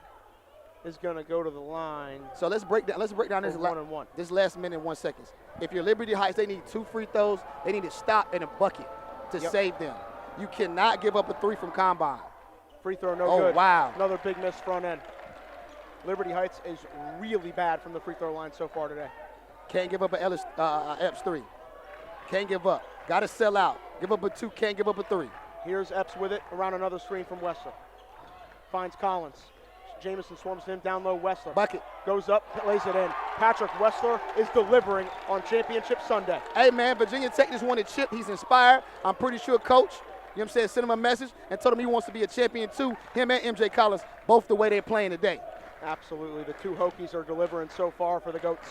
is going to go to the line. So let's break down this last minute and 1 second. If you're Liberty Heights, they need 2 free throws. They need to stop in a bucket to save them. You cannot give up a 3 from Combine. Free throw, no good. Oh, wow. Another big miss front end. Liberty Heights is really bad from the free throw line so far today. Can't give up an Epps 3. Can't give up. Got to sell out. Give up a 2, can't give up a 3. Here's Epps with it around another screen from Wessler. Finds Collins. Jamison swarms him down low. Wessler Bucket. goes up, lays it in. Patrick Wessler is delivering on Championship Sunday. Hey, man, Virginia Tech just wanted Chip. He's inspired. I'm pretty sure Coach, you know what I'm saying, sent him a message and told him he wants to be a champion too. Him and MJ Collins, both the way they're playing today. Absolutely. The two Hokies are delivering so far for the Goats.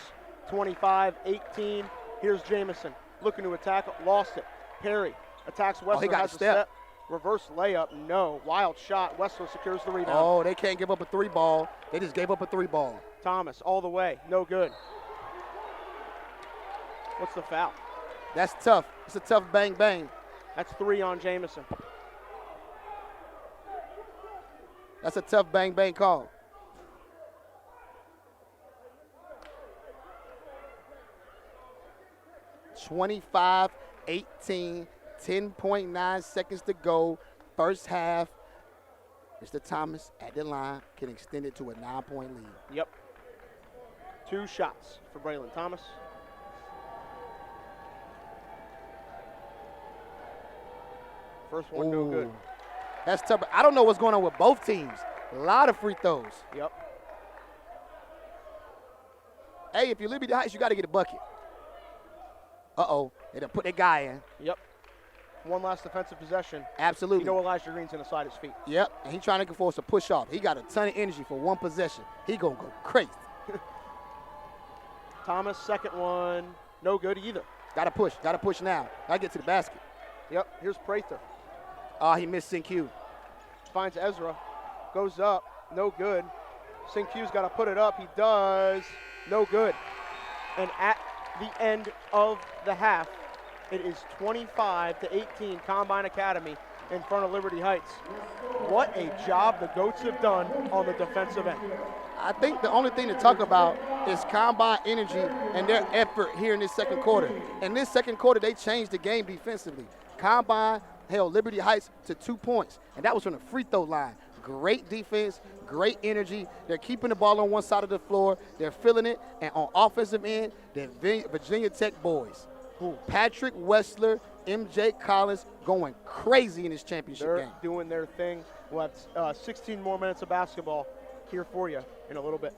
25-18. Here's Jamison looking to attack. Lost it. Perry attacks Wessler. He got has a a step. Reverse layup. No. Wild shot. Wessler secures the rebound. Oh, they can't give up a 3 ball. They just gave up a 3 ball. Thomas all the way. No good. What's the foul? That's tough. It's a tough bang bang. That's 3 on Jamison. That's a tough bang bang call. (25-18), 10.9 seconds to go. First half. Mr. Thomas at the line can extend it to a 9-point lead. Yep. 2 shots for Braylhan Thomas. First one, no good. That's tough. I don't know what's going on with both teams. A lot of free throws. Yep. Hey, if you're Liberty Heights, you got to get a bucket. Uh-oh. They done put that guy in. Yep. One last defensive possession. Absolutely. You know Elijah Green's going to slide his feet. Yep, and he's trying to force a push off. He got a ton of energy for one possession. He going to go crazy. Thomas, second one, no good either. Got to push now. Got to get to the basket. Yep, here's Prather. Oh, he missed St-Q. Finds Ezra, goes up, no good. St-Q's got to put it up. He does, no good. And at the end of the half, it is 25-18 Combine Academy in front of Liberty Heights. What a job the Goats have done on the defensive end. I think the only thing to talk about is Combine energy and their effort here in this second quarter. In this second quarter, they changed the game defensively. Combine held Liberty Heights to 2 points, and that was from the free throw line. Great defense, great energy. They're keeping the ball on one side of the floor. They're feeling it, and on offensive end, the Virginia Tech boys. Patrick Wessler, MJ Collins going crazy in this championship game. They're doing their thing. We'll have 16 more minutes of basketball here for you in a little bit.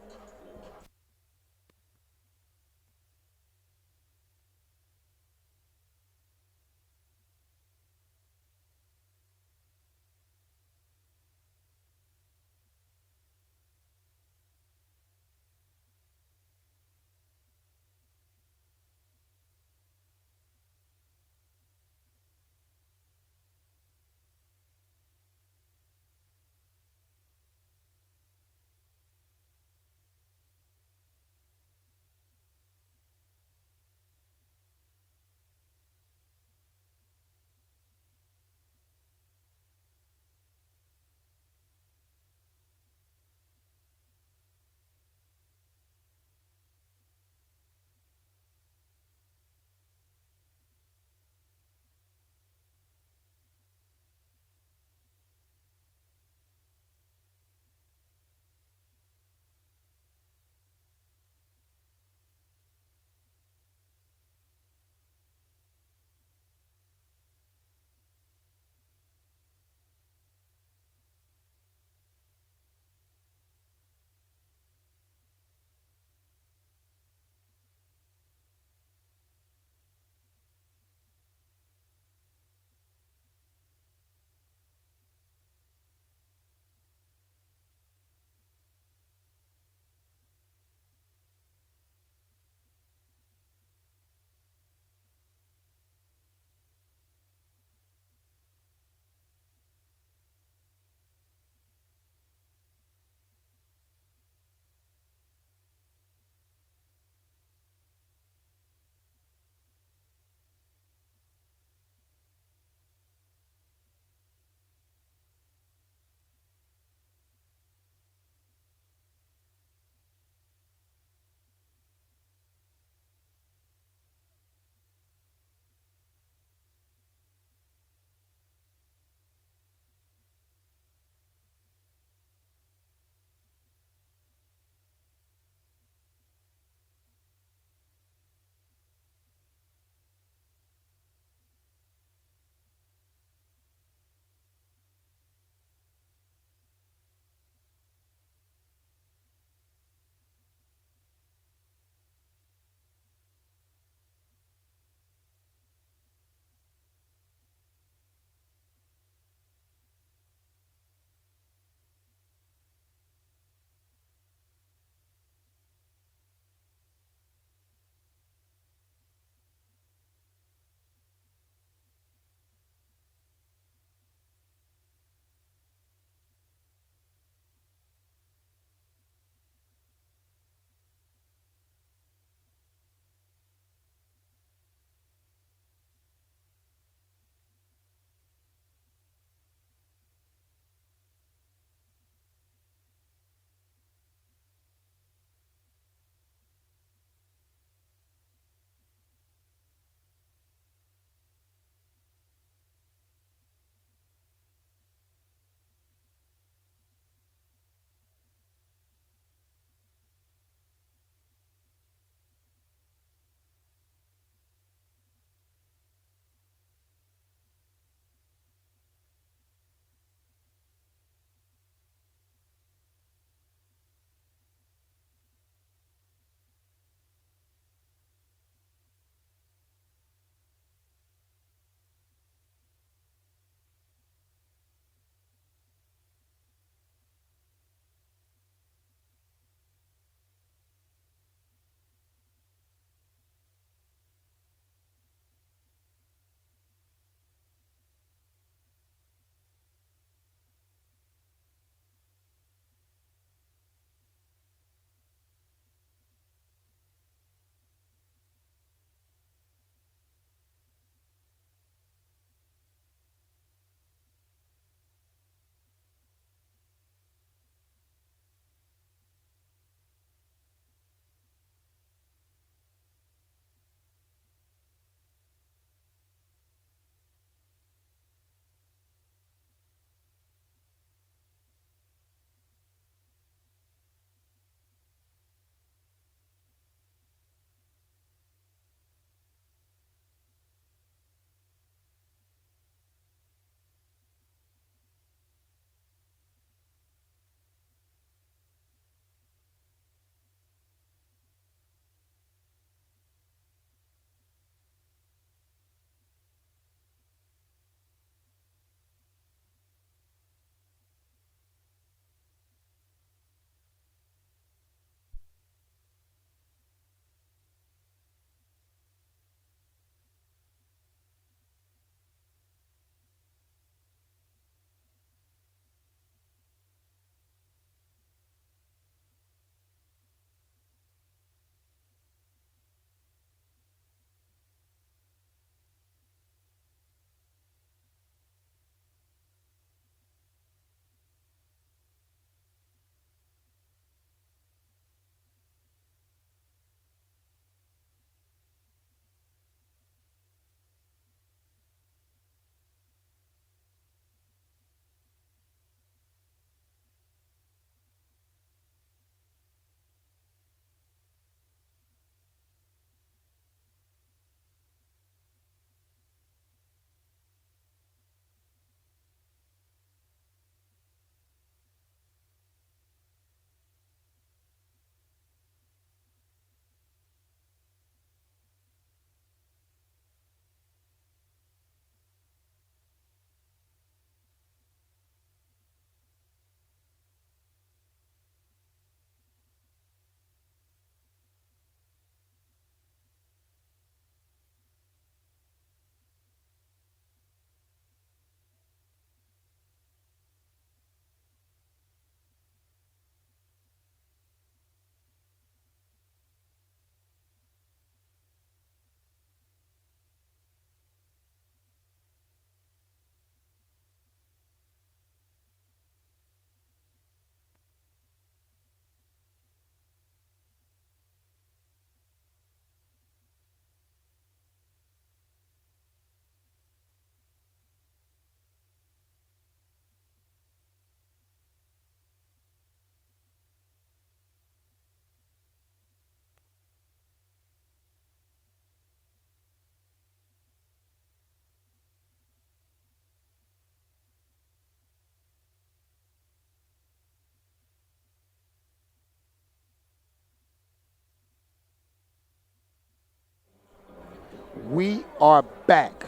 We are back.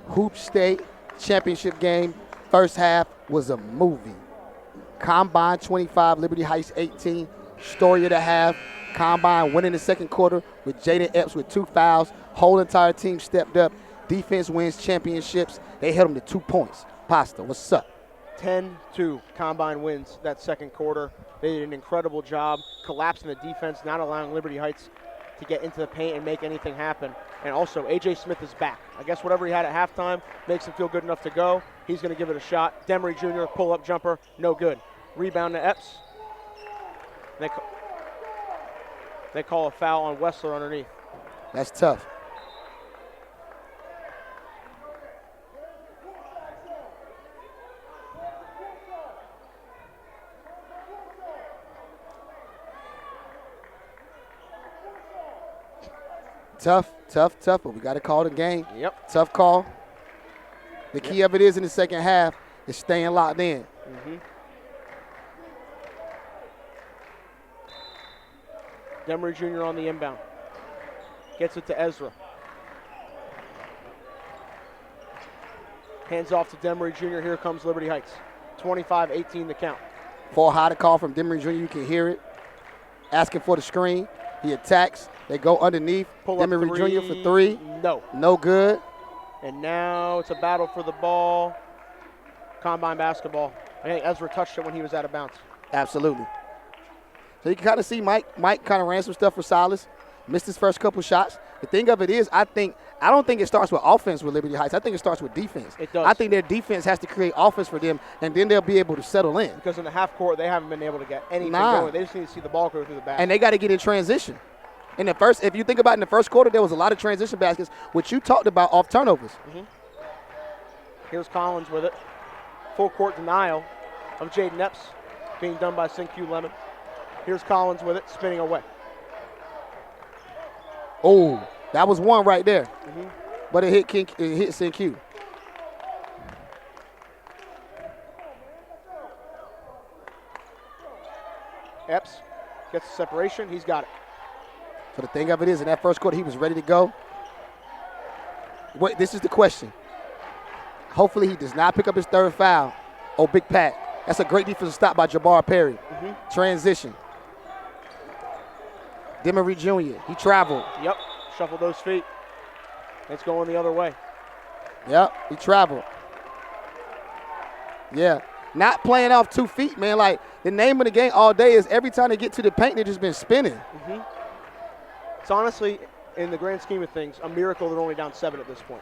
Hoop State championship game. First half was a movie. Combine 25, Liberty Heights 18. Story of the half. Combine winning the second quarter with Jayden Epps with 2 fouls. Whole entire team stepped up. Defense wins championships. They held them to 2 points. Pasta, what's up? 10-2. Combine wins that second quarter. They did an incredible job collapsing the defense, not allowing Liberty Heights to get into the paint and make anything happen. And also, A.J. Smith is back. I guess whatever he had at halftime makes him feel good enough to go. He's going to give it a shot. Demery Jr., pull-up jumper, no good. Rebound to Epps. They call a foul on Wessler underneath. That's tough. Tough, but we got to call the game. Yep. Tough call. The key of it is in the second half is staying locked in. Mm-hmm. Demery Jr. on the inbound. Gets it to Ezra. Hands off to Demery Jr. Here comes Liberty Heights. 25-18 the count. For a high call from Demery Jr., you can hear it. Asking for the screen. He attacks. They go underneath. Pull up Demery three. Jr. for 3. No good. And now it's a battle for the ball. Combine basketball. I think Ezra touched it when he was out of bounds. Absolutely. So you can kind of see Mike kind of ran some stuff for Silas. Missed his first couple shots. The thing of it is, I don't think it starts with offense with Liberty Heights. I think it starts with defense. It does. I think their defense has to create offense for them, and then they'll be able to settle in. Because in the half court, they haven't been able to get anything going. They just need to see the ball go through the basket. And they got to get in transition. In the first, if you think about it, in the first quarter, there was a lot of transition baskets, which you talked about off turnovers. Mm-hmm. Here's Collins with it. Full court denial of Jayden Epps being done by St-Q Lemon. Here's Collins with it, spinning away. Oh, that was one right there. Mm-hmm. But it hit St-Q. Epps gets the separation. He's got it. So the thing of it is, in that first quarter, he was ready to go. This is the question. Hopefully he does not pick up his third foul. Oh, Big Pat. That's a great defensive stop by Jabbar Perry. Mm-hmm. Transition. Demery Jr., he traveled. Yep, shuffled those feet. It's going the other way. Yep, he traveled. Yeah, not playing off 2 feet, man. Like, the name of the game all day is every time they get to the paint, they just been spinning. Mm-hmm. It's honestly, in the grand scheme of things, a miracle they're only down 7 at this point.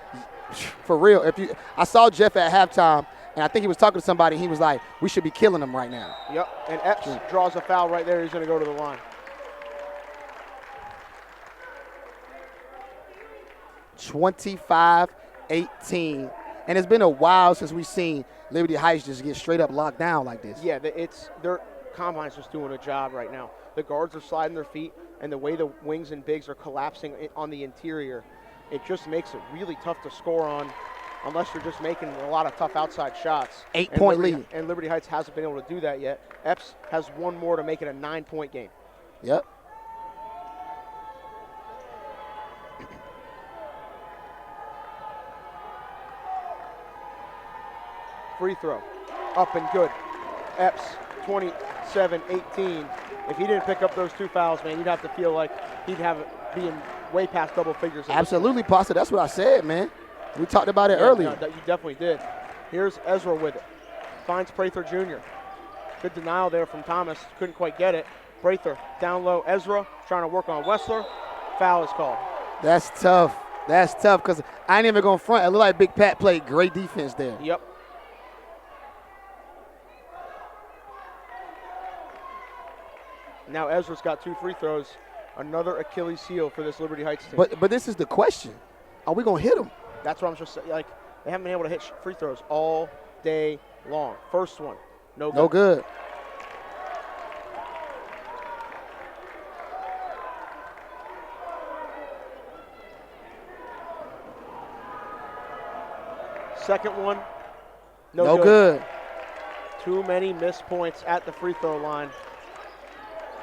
For real. I saw Jeff at halftime, and I think he was talking to somebody. He was like, we should be killing them right now. Yep, and Epps draws a foul right there. He's going to go to the line. 25-18. And it's been a while since we've seen Liberty Heights just get straight up locked down like this. Yeah, their combine's just doing a job right now. The guards are sliding their feet, and the way the wings and bigs are collapsing on the interior, it just makes it really tough to score on unless you're just making a lot of tough outside shots. 8-point lead. And Liberty Heights hasn't been able to do that yet. Epps has one more to make it a 9-point game. Yep. Free throw, up and good. Epps, 27-18. If he didn't pick up those 2 fouls, man, you'd have to feel like he'd have it being way past double figures. Absolutely, Pasta. That's what I said, man. We talked about it earlier. No, you definitely did. Here's Ezra with it. Finds Prather Jr. Good denial there from Thomas. Couldn't quite get it. Prather down low. Ezra trying to work on Wessler. Foul is called. That's tough. That's tough because I ain't even going to front. It looked like Big Pat played great defense there. Yep. Now Ezra's got 2 free throws. Another Achilles heel for this Liberty Heights team. But this is the question. Are we going to hit them? That's what I'm just saying. Like, they haven't been able to hit free throws all day long. First one, no good. No good. Second one, no No good. good. Too many missed points at the free throw line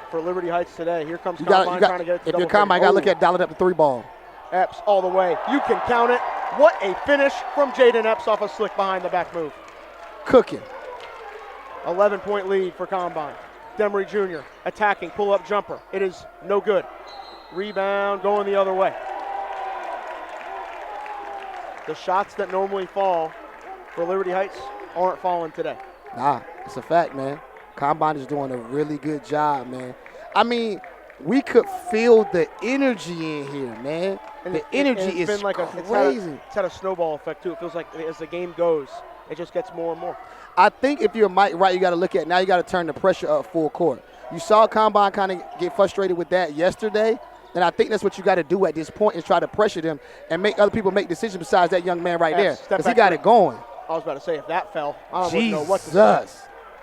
for Liberty Heights today. Here comes You Combine got, trying to get it to if double you're Combine, figures. got to look at dialing up the 3 ball. Epps all the way. You can count it. What a finish from Jayden Epps off a slick behind the back move. Cooking. 11-point lead for Combine. Demery Jr. attacking, pull-up jumper. It is no good. Rebound going the other way. The shots that normally fall for Liberty Heights aren't falling today. Nah, it's a fact, man. Combine is doing a really good job, man. I mean, we could feel the energy in here, man. And the energy is crazy. It's had a snowball effect, too. It feels like as the game goes, it just gets more and more. I think if you're Mike Wright, you got to look at now you got to turn the pressure up full court. You saw Combine kind of get frustrated with that yesterday, and I think that's what you got to do at this point is try to pressure them and make other people make decisions besides that young man right there because he got it going. I was about to say, if that fell, I don't know what to say.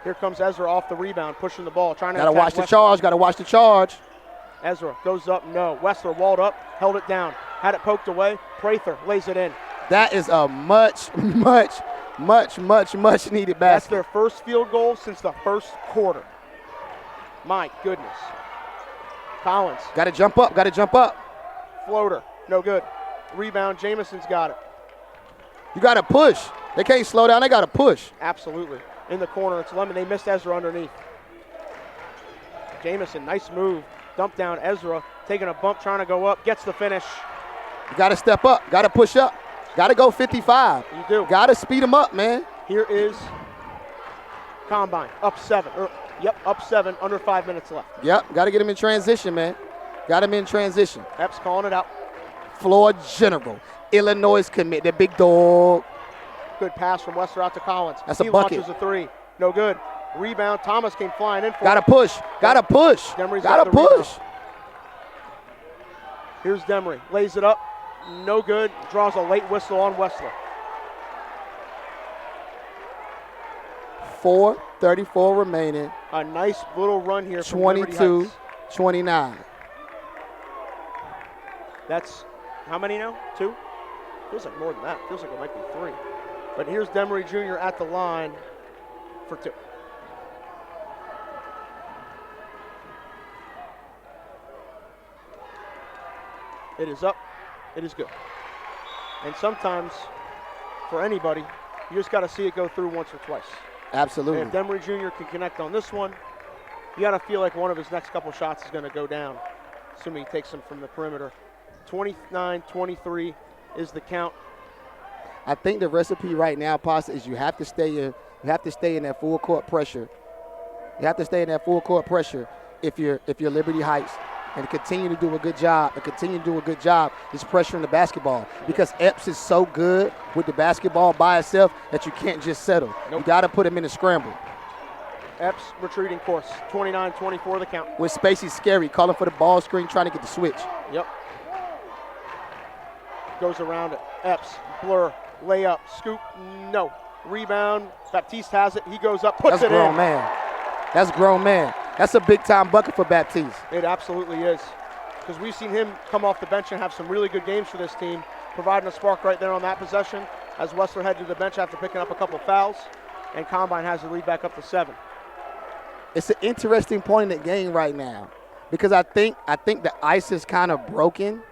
Here comes Ezra off the rebound, pushing the ball, trying to attack. Got to watch the charge. Got to watch the charge. Ezra goes up, no. Wessler walled up, held it down, had it poked away. Prather lays it in. That is a much needed basket. That's their first field goal since the first quarter. My goodness. Collins. Got to jump up. Floater, no good. Rebound, Jamison's got it. You got to push. They can't slow down. They got to push. Absolutely. In the corner, it's Lemon. They missed Ezra underneath. Jamison, nice move. Dump down Ezra, taking a bump, trying to go up, gets the finish. You got to step up. Got to push up. Got to go 55. You do. Got to speed them up, man. Here is Combine, up 7. Up 7, under 5 minutes left. Yep, got to get him in transition, man. Got him in transition. Epps calling it out. Floor general. Illinois commit, the big dog. Good pass from Wessler out to Collins. That's a bucket. He launches a 3. No good. Rebound. Thomas came flying in for Got to push. Got to push. Demery's got to push. Rebound. Here's Demery. Lays it up. No good. Draws a late whistle on Wessler. 4:34 remaining. A nice little run here from 22-29. That's how many now? 2? Feels like more than that. Feels like it might be 3. But here's Demery Jr. at the line for 2. It is up. It is good. And sometimes, for anybody, you just got to see it go through once or twice. Absolutely. And if Demery Jr. can connect on this one, you got to feel like one of his next couple shots is going to go down, assuming he takes them from the perimeter. 29-23 is the count. I think the recipe right now, Pasta, is you have to stay in. You have to stay in that full court pressure. You have to stay in that full court pressure if you're Liberty Heights, and continue to do a good job. And continue to do a good job is pressuring the basketball because Epps is so good with the basketball by itself that you can't just settle. Nope. You got to put him in a scramble. Epps retreating course. 29-24 the count. With Spacey scary, calling for the ball screen, trying to get the switch. Yep. Goes around it. Epps, blur, layup, scoop, no. Rebound, Baptiste has it. He goes up, puts it in. That's grown man. That's grown man. That's a big-time bucket for Baptiste. It absolutely is. Because we've seen him come off the bench and have some really good games for this team, providing a spark right there on that possession as Wessler head to the bench after picking up a couple fouls, and Combine has the lead back up to 7. It's an interesting point in the game right now because I think the ice is kind of broken,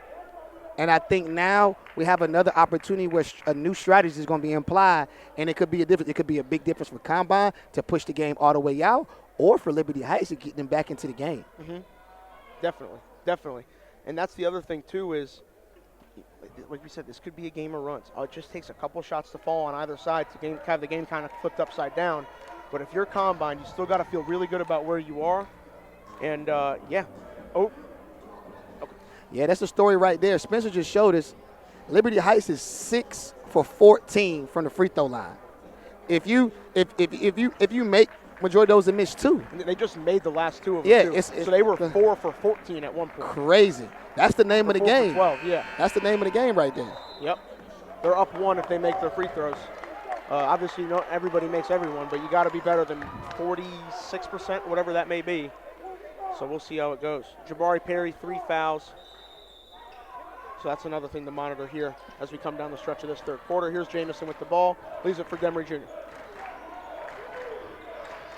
and I think now we have another opportunity where a new strategy is going to be implied, and it could be a difference. It could be a big difference for Combine to push the game all the way out, or for Liberty Heights to get them back into the game. Mm-hmm. Definitely. And that's the other thing, too, is, like we said, this could be a game of runs. It just takes a couple shots to fall on either side to have the game kind of flipped upside down. But if you're Combine, you still got to feel really good about where you are. And, yeah. Oh. Okay. Yeah, that's the story right there. Spencer just showed us Liberty Heights is 6 for 14 from the free throw line. If you make majority of those are missed too. And they just made the last 2 of them. Yeah, so they were 4 for 14 at one point. Crazy. That's the name of the game. 12, yeah. That's the name of the game right there. Yep. They're up 1 if they make their free throws. Obviously, not everybody makes everyone, but you got to be better than 46%, whatever that may be. So we'll see how it goes. Jabari Perry, 3 fouls. So that's another thing to monitor here as we come down the stretch of this third quarter. Here's Jamison with the ball. Leaves it for Demery Jr.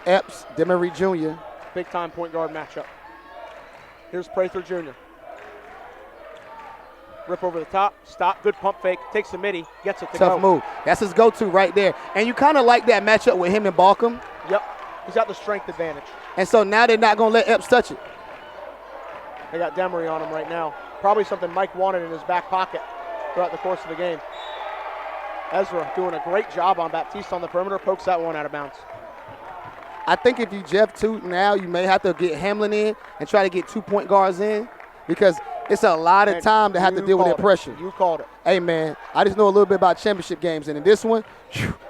Epps, Demery Jr. Big-time point guard matchup. Here's Prather Jr. Rip over the top, stop, good pump fake, takes the midi, gets it to go. Tough move. That's his go-to right there. And you kind of like that matchup with him and Baucom. Yep, he's got the strength advantage. And so now they're not going to let Epps touch it. They got Demery on him right now. Probably something Mike wanted in his back pocket throughout the course of the game. Ezra doing a great job on Baptiste on the perimeter, pokes that one out of bounds. I think if you Jeff Toot now, you may have to get Hamlin in and try to get 2-point guards in because it's a lot of time to have to deal with that pressure. You called it. Hey, man, I just know a little bit about championship games, and in this one,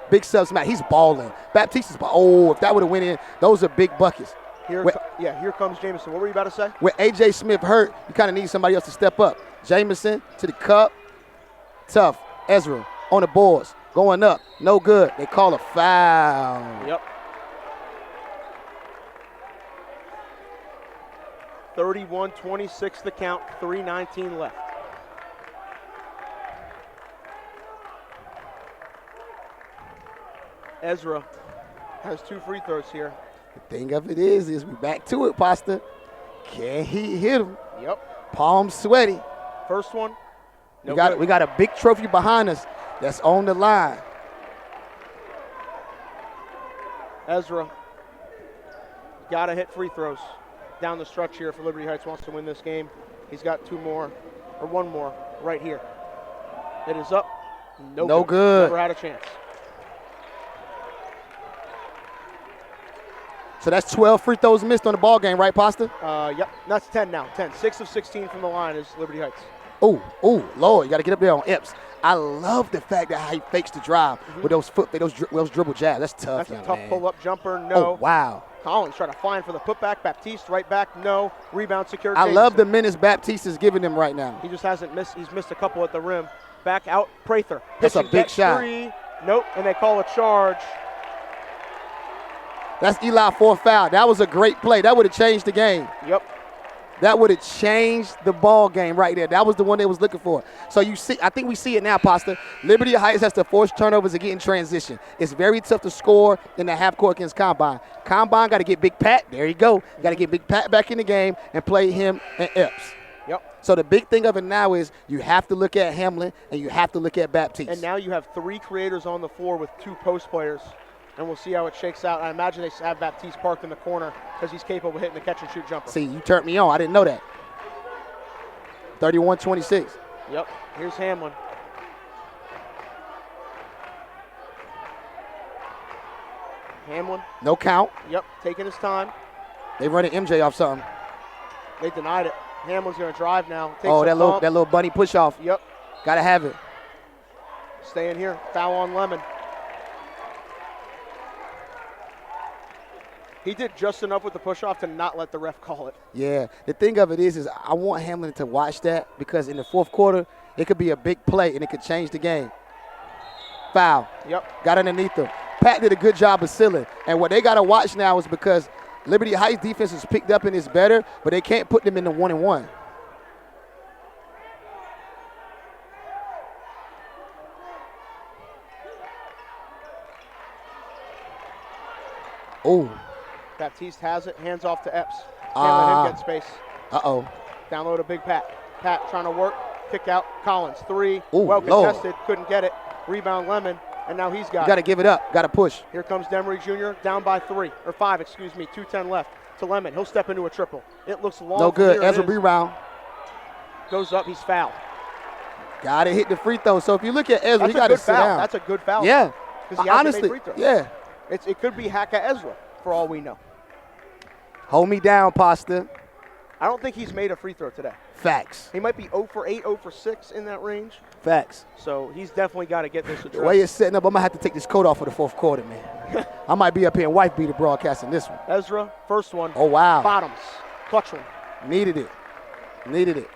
big subs match. He's balling. Baptiste is if that would have went in, those are big buckets. Here comes Jamison. What were you about to say? With A.J. Smith hurt, you kind of need somebody else to step up. Jamison to the cup. Tough. Ezra on the boards. Going up. No good. They call a foul. Yep. 31-26 the count. 3:19 left. Ezra has 2 free throws here. The thing of it is we back to it, Pasta. Can he hit him? Yep. Palms sweaty. First one. We got a big trophy behind us that's on the line. Ezra got to hit free throws down the stretch here for Liberty Heights wants to win this game. He's got one more right here. It is up. No good. Never had a chance. So that's 12 free throws missed on the ball game, right, Pasta? Yep. That's 10 now. 10. 6 of 16 from the line is Liberty Heights. Oh, Lord, you got to get up there on Epps. I love the fact that how he fakes the drive with those those dribble jabs. That's tough. That's a tough pull-up jumper. No. Oh, wow. Collins trying to find for the putback. Baptiste right back. No. Rebound secured. I love the minutes Baptiste is giving him right now. He just hasn't missed. He's missed a couple at the rim. Back out. Prather. That's a big shot. 3. Nope. And they call a charge. That's Eli for a foul. That was a great play. That would have changed the game. Yep. That would have changed the ball game right there. That was the one they was looking for. So you see, I think we see it now, Pasta. Liberty Heights has to force turnovers and get in transition. It's very tough to score in the half court against Combine. Combine got to get Big Pat. There you go. Got to get Big Pat back in the game and play him and Epps. Yep. So the big thing of it now is you have to look at Hamlin and you have to look at Baptiste. And now you have 3 creators on the floor with 2 post players. And we'll see how it shakes out. I imagine they have Baptiste parked in the corner because he's capable of hitting the catch-and-shoot jumper. See, you turned me on. I didn't know that. 31-26. Yep. Here's Hamlin. Hamlin. No count. Yep. Taking his time. They running MJ off something. They denied it. Hamlin's going to drive now. That little bunny push-off. Yep. Got to have it. Stay in here. Foul on Lemon. He did just enough with the push-off to not let the ref call it. Yeah. The thing of it is I want Hamlin to watch that because in the fourth quarter, it could be a big play and it could change the game. Foul. Yep. Got underneath him. Pat did a good job of sealing. And what they got to watch now is because Liberty Heights defense is picked up and is better, but they can't put them in the 1-and-1. Oh. Baptiste has it. Hands off to Epps. Can't let him get space. Uh-oh. Download a big Pat. Pat trying to work. Kick out. Collins. 3. Ooh, well contested. Couldn't get it. Rebound Lemon. And now he's got it. You got to give it up. Got to push. Here comes Demery Jr. down by 5, 2:10 left to Lemon. He'll step into a triple. It looks long. No good. Ezra rebound. Goes up. He's fouled. Got to hit the free throw. So if you look at Ezra, he got to sit down. That's a good foul. Yeah. Because he honestly, hasn't made free throws. Yeah. It could be Haka Ezra for all we know. Hold me down, Pasta. I don't think he's made a free throw today. Facts. He might be 0 for 8, 0 for 6 in that range. Facts. So he's definitely got to get this addressed. The way it's setting up, I'm going to have to take this coat off for the fourth quarter, man. I might be up here in wife beater broadcasting this one. Ezra, first one. Oh, wow. Bottoms. Clutch one. Needed it. Needed it.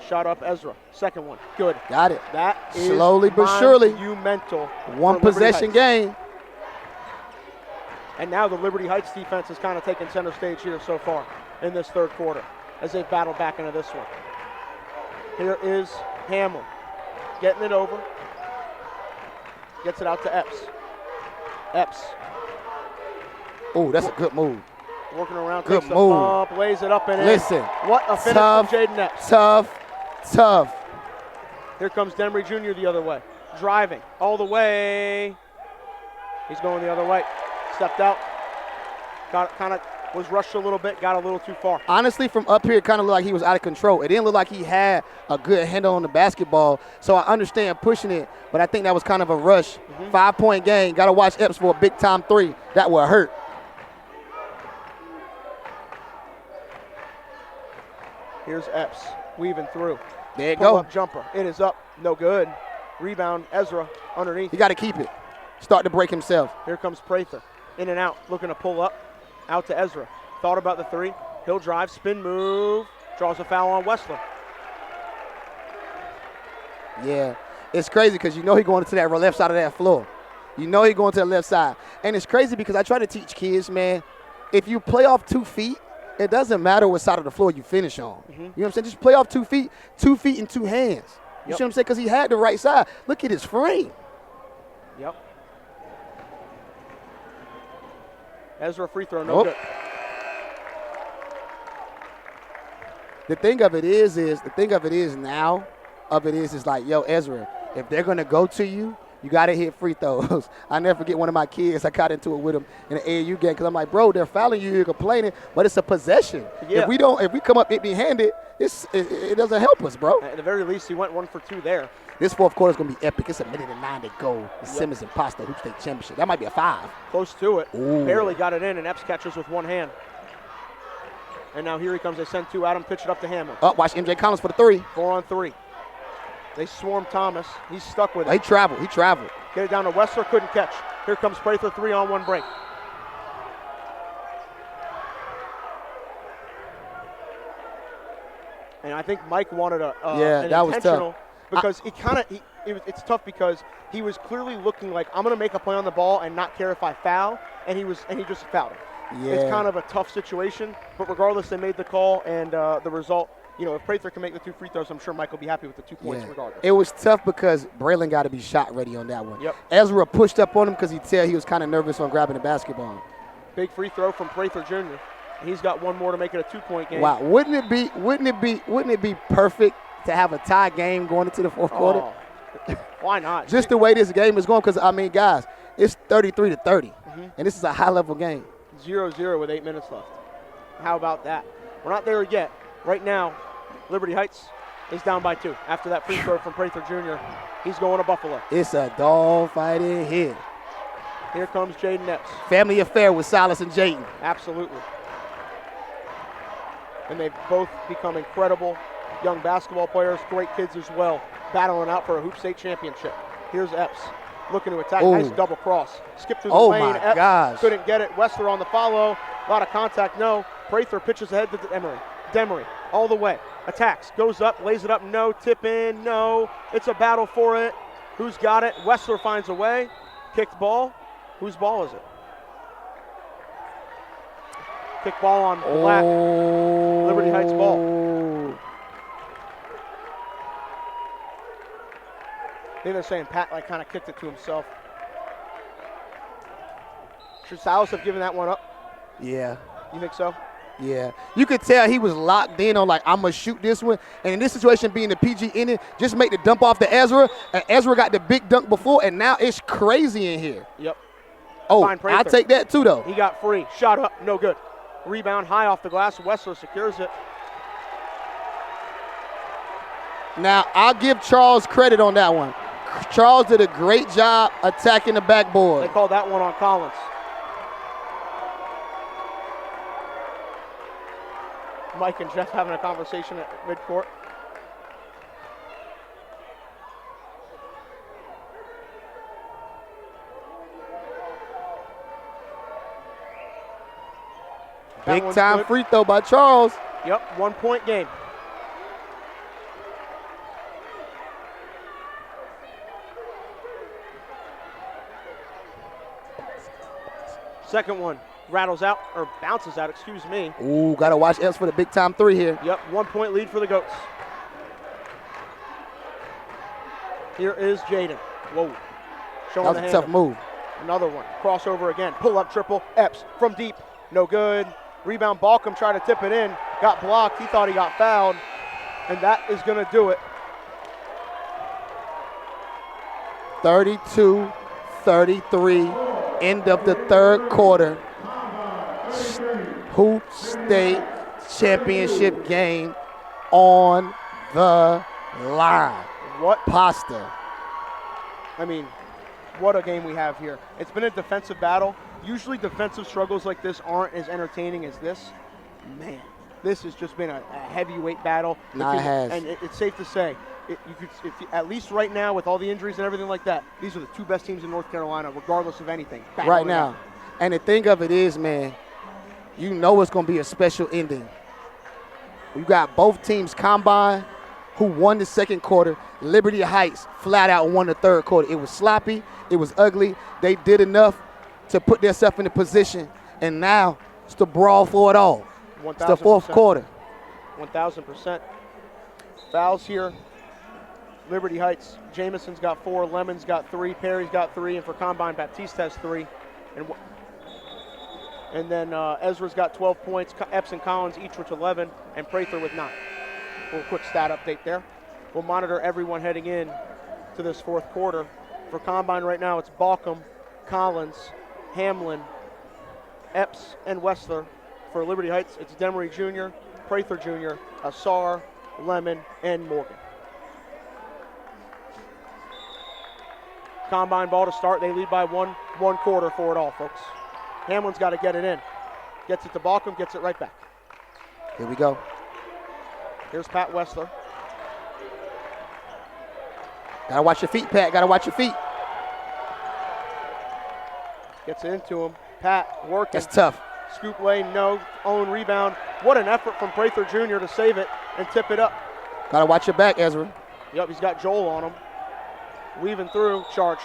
Shot up Ezra. Second one. Good. Got it. That is slowly but surely. Monumental. One possession game. And now the Liberty Heights defense is kind of taking center stage here so far in this third quarter as they battle back into this one. Here is Hamlin getting it over. Gets it out to Epps. Epps Oh, that's a good move. working around, Good takes the move. bump, lays it up and Listen, in. What a finish tough, from Jayden Epps. Tough. Here comes Demery Jr. the other way. Driving all the way. He's going the other way. Stepped out. Kind of was rushed a little bit, got a little too far. Honestly, from up here, it kind of looked like he was out of control. It didn't look like he had a good handle on the basketball. So I understand pushing it, but I think that was kind of a rush. 5-point game. Got to watch Epps for a big-time three. That will hurt. Here's Epps weaving through. There you Pull go. up jumper. It is up. No good. Rebound, Ezra underneath. He got to keep it. Start to break himself. Here comes Prather. In and out, looking to pull up. Out to Ezra. Thought about the three. He'll drive, spin move. Draws a foul on Wessler. Yeah. It's crazy because you know he's going to that left side of that floor. You know he's going to the left side. And it's crazy because I try to teach kids, man, if you play off 2 feet, it doesn't matter what side of the floor you finish on. You know what I'm saying? Just play off 2 feet and 2 hands. You see what I'm saying? Because he had the right side. Look at his frame. Yep. Ezra free throw, no good. The thing of it is like, yo, Ezra, if they're going to go to you, you got to hit free throws. I never forget one of my kids, I got into it with him in an AAU game because I'm like, bro, they're fouling you, you're complaining, but it's a possession. Yeah. If we come up empty-handed, it doesn't help us, bro. At the very least, he went 1 for 2 there. This fourth quarter is going to be epic. It's 1:09 to go. The Simmons and Pasta Hoop State Championship. That might be a 5. Close to it. Ooh. Barely got it in, and Epps catches with 1 hand. And now here he comes. They send 2 at him, pitch it up to Hamlin. Watch MJ Collins for the 3. 4 on 3. They swarm Thomas. He's stuck with it. He traveled. Get it down to Wessler, couldn't catch. Here comes Prather, 3-on-1 break. And I think Mike wanted an that was intentional tough. because it's tough because he was clearly looking like I'm going to make a play on the ball and not care if I foul, and he just fouled him. Yeah. It's kind of a tough situation, but regardless, they made the call, and the result, if Prather can make the 2 free throws, I'm sure Mike will be happy with the 2 points regardless. It was tough because Braylhan got to be shot ready on that one. Yep. Ezra pushed up on him because he was kind of nervous on grabbing the basketball. Big free throw from Prather Jr. He's got 1 more to make it a 2-point game. Wow, wouldn't it be perfect to have a tie game going into the fourth quarter? Why not? Just the way this game is going, because guys, it's 33-30, and this is a high-level game. 0-0 with 8 minutes left. How about that? We're not there yet. Right now, Liberty Heights is down by 2. After that free throw from Prather Jr., he's going to Buffalo. It's a dog fight in here. Here comes Jayden Epps. Family affair with Silas and Jayden. Absolutely. And they've both become incredible young basketball players, great kids as well, battling out for a Hoop State championship. Here's Epps looking to attack. Nice double cross. Skip through the lane. Oh, my Epps gosh. Couldn't get it. Wessler on the follow. A lot of contact, no. Prather pitches ahead to Demery all the way. Attacks. Goes up, lays it up, no. Tip in, no. It's a battle for it. Who's got it? Wessler finds a way. Kicked ball. Whose ball is it? Kick ball on Black. Liberty Heights ball. I think they're saying Pat kind of kicked it to himself. Should Silas have given that one up? Yeah. You think so? Yeah. You could tell he was locked in on I'm going to shoot this one. And in this situation, being the PG in it, just make the dump off to Ezra. And Ezra got the big dunk before, and now it's crazy in here. Yep. I'll take that too, though. He got free. Shot up. No good. Rebound high off the glass. Wessler secures it. Now, I'll give Charles credit on that one. Charles did a great job attacking the backboard. They called that one on Collins. Mike and Jeff having a conversation at midcourt. Big time free throw by Charles. Yep, 1-point game. Second one rattles out, or bounces out, excuse me. Ooh, got to watch Epps for the big time 3 here. Yep, 1-point lead for the Goats. Here is Jayden. Whoa. Showing That was the a hand. tough move. Another one. Crossover again. Pull up triple. Epps from deep. No good. Rebound. Baucom tried to tip it in. Got blocked. He thought he got fouled. And that is going to do it. 32-33. End of the third quarter. Hoop State championship game on the line. What? Pasta. I mean, what a game we have here. It's been a defensive battle. Usually defensive struggles like this aren't as entertaining as this. Man, this has just been a heavyweight battle. No, it has. And it's safe to say, at least right now with all the injuries and everything like that, these are the two best teams in North Carolina, regardless of anything. Right now. And the thing of it is, man, you know it's going to be a special ending. You got both teams combined who won the second quarter. Liberty Heights flat out won the third quarter. It was sloppy. It was ugly. They did enough to put themselves in a position, and now it's the brawl for it all. 1,000%. It's the fourth quarter. 1,000%. Fouls here. Liberty Heights, Jameson's got 4, Lemon's got 3, Perry's got 3, and for Combine, Baptiste has 3. And then Ezra's got 12 points. Epps and Collins each with 11, and Prather with 9. A little quick stat update there. We'll monitor everyone heading in to this fourth quarter. For Combine right now, it's Baucom, Collins, Hamlin, Epps, and Wessler. For Liberty Heights, it's Demery Jr., Prather Jr., Asar, Lemon, and Morgan. Combine ball to start. They lead by one quarter for it all, folks. Hamlin's got to get it in. Gets it to Baucom, gets it right back. Here we go. Here's Pat Wessler. Got to watch your feet, Pat. Got to watch your feet. Gets it into him. Pat working. That's tough. Scoop lane, no. Own rebound. What an effort from Prather Jr. to save it and tip it up. Got to watch your back, Ezra. Yep, he's got Joel on him. Weaving through, charge.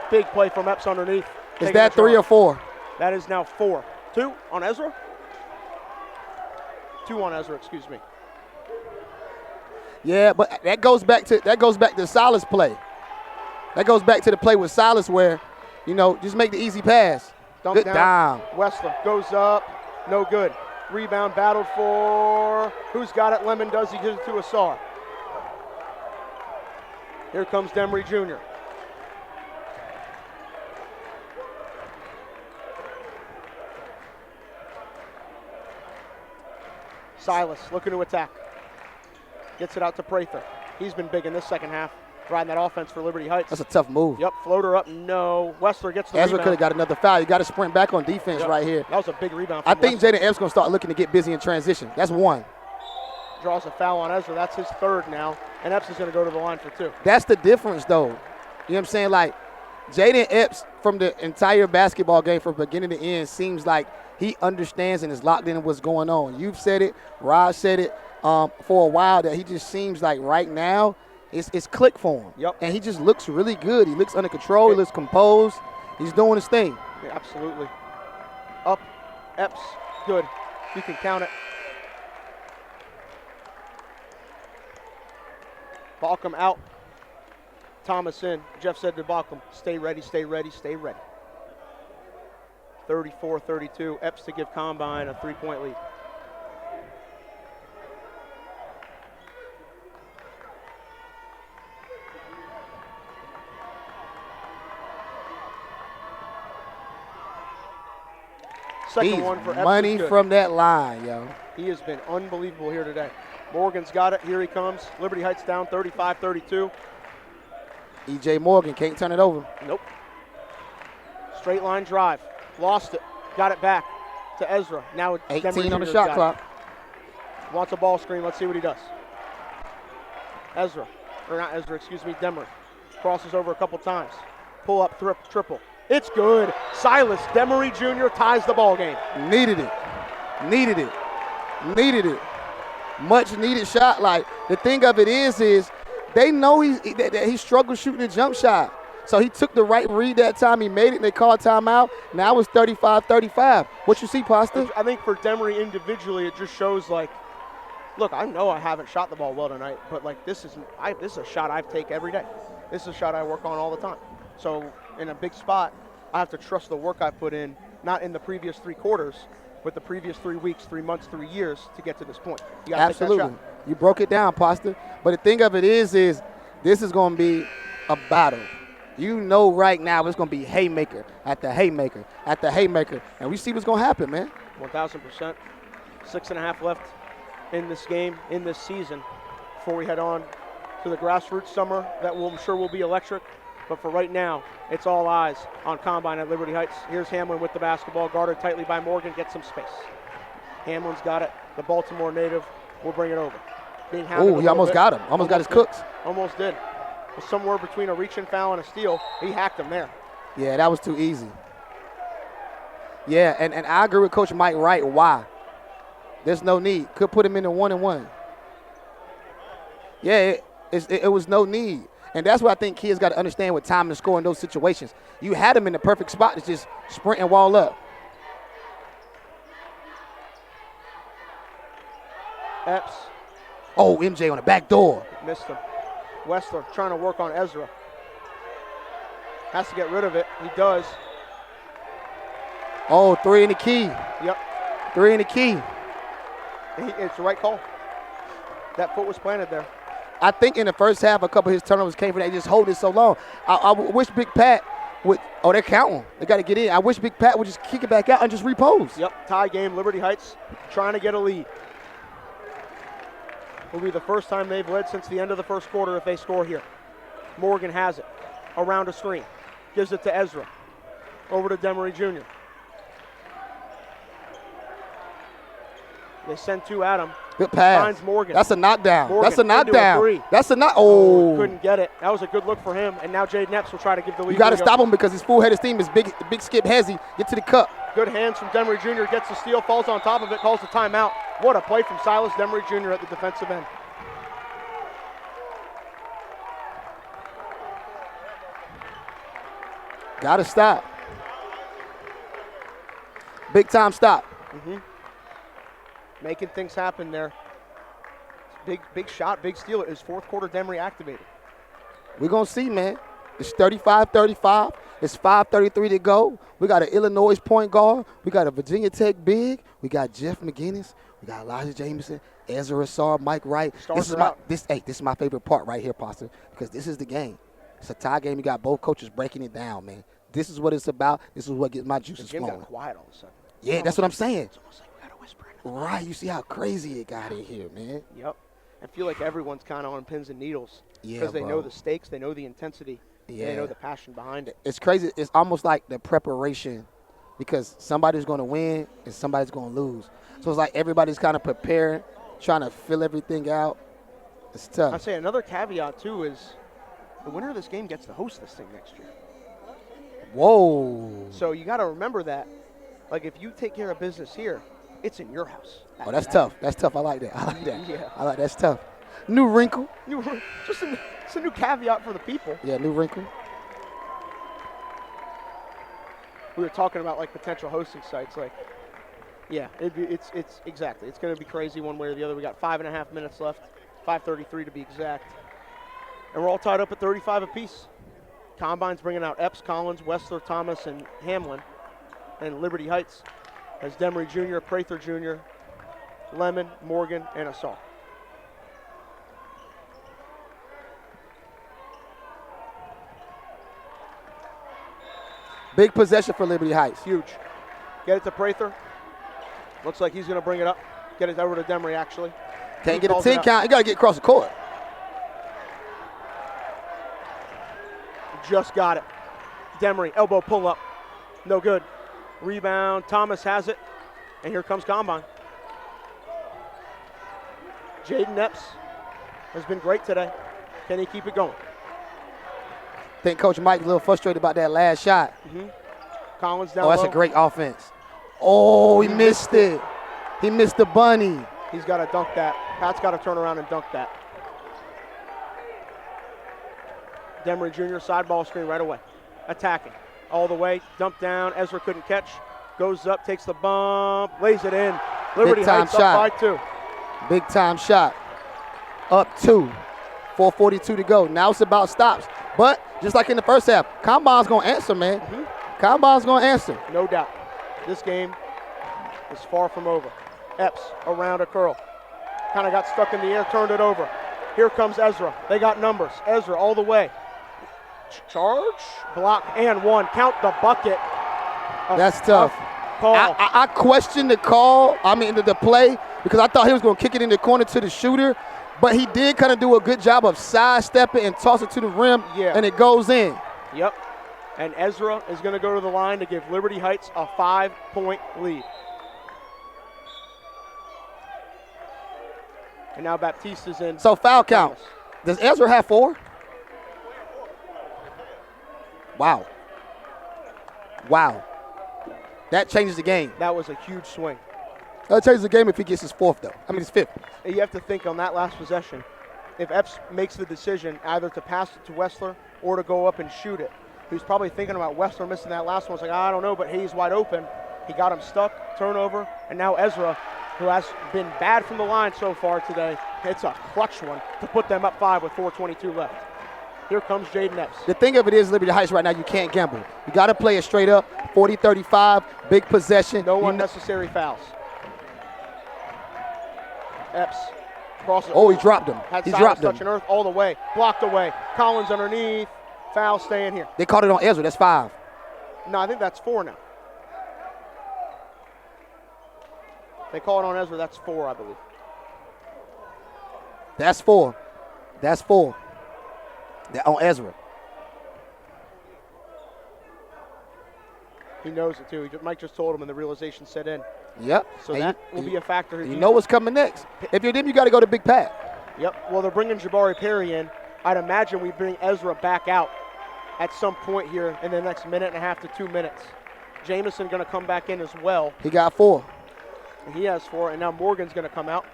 Big play from Epps underneath. Is that 3 or 4? That is now 4. 2 on Ezra? 2 on Ezra, excuse me. Yeah, but that goes back to Silas' play. That goes back to the play with Silas where, just make the easy pass. Dump Good down. dime. Wessler goes up, no good. Rebound battled for, who's got it? Lemon does, he gives it to Asar. Here comes Demery Jr. Silas looking to attack. Gets it out to Prather. He's been big in this second half, riding that offense for Liberty Heights. That's a tough move. Yep, floater up, no. Wessler gets the Ezra rebound. could have got another foul. You got to sprint back on defense right here. That was a big rebound I from think Wessler. Jayden Epps going to start looking to get busy in transition. That's 1. Draws a foul on Ezra. That's his 3rd now, and Epps is going to go to the line for 2. That's the difference, though. You know what I'm saying? Like, Jayden Epps from the entire basketball game from beginning to end seems like he understands and is locked in what's going on. You've said it. Raj said it for a while that he just seems like right now it's click for him. Yep. And he just looks really good. He looks under control. He looks composed. He's doing his thing. Yeah, absolutely. Up, Epps, good. You can count it. Baucom out. Thomas in. Jeff said to Baucom, stay ready, stay ready, stay ready. 34-32. Epps to give Combine a 3-point lead. Second one for Epps. Money from that line, yo. He has been unbelievable here today. Morgan's got it. Here he comes. Liberty Heights down 35-32. E.J. Morgan can't turn it over. Nope. Straight line drive. Lost it. Got it back to Ezra. Now 18 on the shot clock. Wants a ball screen. Let's see what he does. Demery. Crosses over a couple times. Pull up triple. It's good. Silas Demery Jr. ties the ball game. Needed it. Much needed shot. Like, the thing of it is they know that he struggled shooting the jump shot. So he took the right read that time. He made it, and they called timeout. Now it's 35-35. What you see, Pasta? I think for Demery individually, it just shows, like, look, I know I haven't shot the ball well tonight, but, like, this is a shot I take every day. This is a shot I work on all the time. So in a big spot, I have to trust the work I put in, not in the previous 3 quarters, but the previous 3 weeks, 3 months, 3 years to get to this point. You gotta Absolutely. take that shot. You broke it down, Pastor. But the thing of it is this is going to be a battle. You know right now it's going to be haymaker after haymaker after haymaker. And we see what's going to happen, man. 1,000%. 6.5 left in this game, in this season, before we head on to the grassroots summer that I'm sure will be electric. But for right now, it's all eyes on Combine at Liberty Heights. Here's Hamlin with the basketball, guarded tightly by Morgan, gets some space. Hamlin's got it. The Baltimore native will bring it over. Oh, he almost got him. Almost got his cooks. Almost did. It was somewhere between a reach and foul and a steal. He hacked him there. Yeah, that was too easy. Yeah, and I agree with Coach Mike Wright. Why? There's no need. Could put him in the 1-and-1. Yeah, it was no need. And that's what I think kids got to understand with time to score in those situations. You had him in the perfect spot to just sprint and wall up. Epps. Oh, MJ on the back door. Missed him. Wessler trying to work on Ezra. Has to get rid of it. He does. Oh, 3 in the key. Yep. 3 in the key. It's the right call. That foot was planted there. I think in the first half, a couple of his turnovers came from that. Just hold it so long. I wish Big Pat would. Oh, they're counting. They got to get in. I wish Big Pat would just kick it back out and just repose. Yep, tie game. Liberty Heights trying to get a lead. Will be the first time they've led since the end of the first quarter if they score here. Morgan has it around a screen. Gives it to Ezra. Over to Demery Jr. They send 2 at him. Good pass. Finds Morgan. That's a knockdown. Morgan That's a knockdown. Into a 3. That's a knock. Oh. Couldn't get it. That was a good look for him. And now Jayden Epps will try to give the lead. You got to stop him because his full head of steam is big. Big skip hezzy. Get to the cup. Good hands from Demery Jr. Gets the steal, falls on top of it, calls the timeout. What a play from Silas Demery Jr. at the defensive end. Got to stop. Big time stop. Mm-hmm. Making things happen there. Big shot, big steal. It is fourth quarter Demery activated. We're going to see, man. It's 35-35. It's 5:33 to go. We got an Illinois point guard. We got a Virginia Tech big. We got Jeff McGinnis. We got Elijah Jameson, Ezra Assar, Mike Wright. This is my favorite part right here, Pastor, because this is the game. It's a tie game. You got both coaches breaking it down, man. This is what it's about. This is what gets my juices flowing. The game got quiet all of a sudden. Yeah, that's what I'm saying. It's almost like we got to whisper. Right, you see how crazy it got in here, man. Yep. I feel like everyone's kind of on pins and needles. Yeah, because they bro. know the stakes, they know the intensity, Yeah. they know the passion behind it. It's crazy. It's almost like the preparation because somebody's going to win and somebody's going to lose. So it's like everybody's kind of preparing, trying to fill everything out. It's tough. I'd say another caveat, too, is the winner of this game gets to host this thing next year. Whoa. So you got to remember that. Like, if you take care of business here, it's in your house. Oh, that's tough. That's tough. I like that. I like that. Yeah. I like that's tough. New wrinkle. It's a new caveat for the people. Yeah, new wrinkle. We were talking about, like, potential hosting sites. Like, yeah, it's exactly. It's going to be crazy one way or the other. We got 5.5 minutes left, 5:33 to be exact. And we're all tied up at 35 apiece. Combine's bringing out Epps, Collins, Wessler, Thomas, and Hamlin. And Liberty Heights has Demery Jr., Prather Jr., Lemon, Morgan, and Assar. Big possession for Liberty Heights. Huge. Get it to Prather. Looks like he's going to bring it up. Get it over to Demery, actually. Can't get a 10 count. You got to get across the court. Just got it. Demery, elbow pull up. No good. Rebound. Thomas has it. And here comes Combine. Jayden Epps has been great today. Can he keep it going? I think Coach Mike's a little frustrated about that last shot. Mm-hmm. Collins down low. That's a great offense. Oh, he missed it. He missed the bunny. He's got to dunk that. Pat's got to turn around and dunk that. Demery Jr. side ball screen right away. Attacking. All the way. Dump down. Ezra couldn't catch. Goes up, takes the bump, lays it in. Liberty Heights up by 2. Big time shot. Up 2. 4:42 to go. Now it's about stops. But just like in the first half, Combine's going to answer, man. Combine's going to answer. No doubt. This game is far from over. Epps around a curl. Kind of got stuck in the air, turned it over. Here comes Ezra. They got numbers. Ezra all the way. Charge, block, and one. Count the bucket. That's tough. Call. I questioned the call, the play, because I thought he was going to kick it in the corner to the shooter, but he did kind of do a good job of sidestepping and toss it to the rim, and it goes in. Yep. And Ezra is going to go to the line to give Liberty Heights a 5-point lead. And now Baptiste is in. So foul count. Does Ezra have 4? Wow. That changes the game. That was a huge swing. That changes the game if he gets his 4th, though. His 5th. You have to think on that last possession, if Epps makes the decision either to pass it to Wessler or to go up and shoot it, he was probably thinking about Wessler missing that last one. It's like, I don't know, but Hayes wide open. He got him stuck, turnover, and now Ezra, who has been bad from the line so far today, hits a clutch one to put them up 5 with 4:22 left. Here comes Jayden Epps. The thing of it is, Liberty Heights right now, you can't gamble. You got to play it straight up, 40-35, big possession. No unnecessary fouls. Epps crosses. Oh, he dropped him. Had He Silas dropped him. touching earth all the way. Blocked away. Collins underneath. Foul staying here. They called it on Ezra. That's 5. No, I think that's 4 now. They call it on Ezra. That's 4, I believe. That's 4. On Ezra. He knows it, too. Mike just told him, and the realization set in. Yep. So that will be a factor. You know what's coming next. If you're them, you got to go to Big Pat. Yep. Well, they're bringing Jabari Perry in. I'd imagine we bring Ezra back out at some point here in the next minute and a half to 2 minutes. Jamison going to come back in as well. He got 4. He has 4, and now Morgan's going to come out.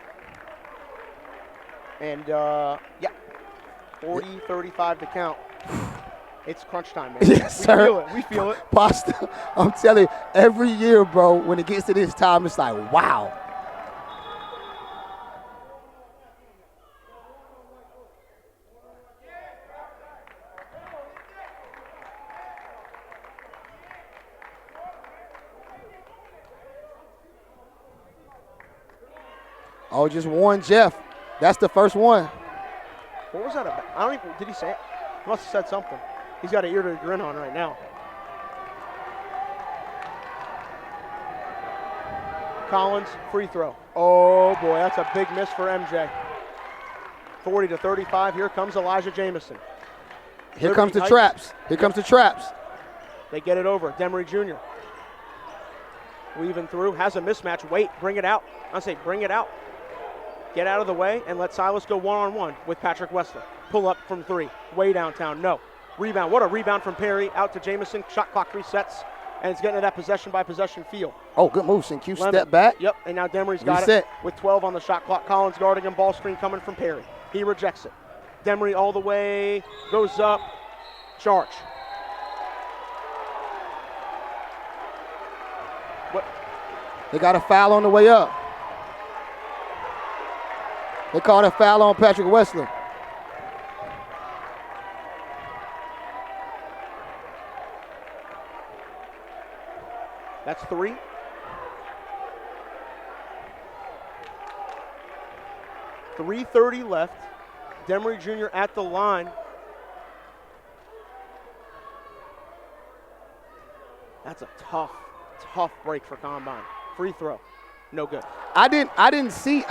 And, 40-35 to count. It's crunch time, man. Yes, sir. We feel it. Pasta, I'm telling you, every year, bro, when it gets to this time, it's like, wow. Oh, just one Jeff. That's the first one. What was that about? I don't even, did he say it? He must have said something. He's got an ear to grin on right now. Collins, free throw. Oh boy, that's a big miss for MJ. 40-35, here comes Elijah Jamison. Here comes the traps. Here comes the traps. They get it over. Demery Jr. weaving through, has a mismatch. Wait, bring it out. I say bring it out. Get out of the way and let Silas go one-on-one with Patrick Wessler. Pull up from 3, way downtown, no. Rebound, what a rebound from Perry, out to Jamison. Shot clock resets, and it's getting to that possession-by-possession feel. Oh, good move, Q. Step back. Yep, and now Demery's got it with 12 on the shot clock. Collins guarding him, ball screen coming from Perry. He rejects it. Demery all the way, goes up, charge. What? They got a foul on the way up. They called a foul on Patrick Wessler. That's 3. .330 left. Demery Jr. at the line. That's a tough break for Combine. Free throw, no good. I didn't see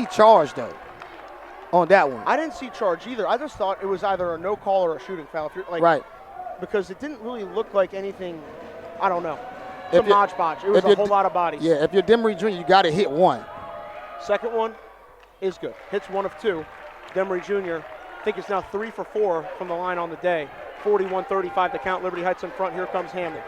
charge though on that one. I didn't see charge either. I just thought it was either a no call or a shooting foul. If you're like, right. Because it didn't really look like anything. I don't know. Some hodgepodge. It was a whole lot of bodies. Yeah, if you're Demery Jr., you got to hit one. Second one is good. Hits 1 of 2. Demery Jr. I think it's now 3 for 4 from the line on the day. 41-35 to count. Liberty Heights in front. Here comes Hamlin.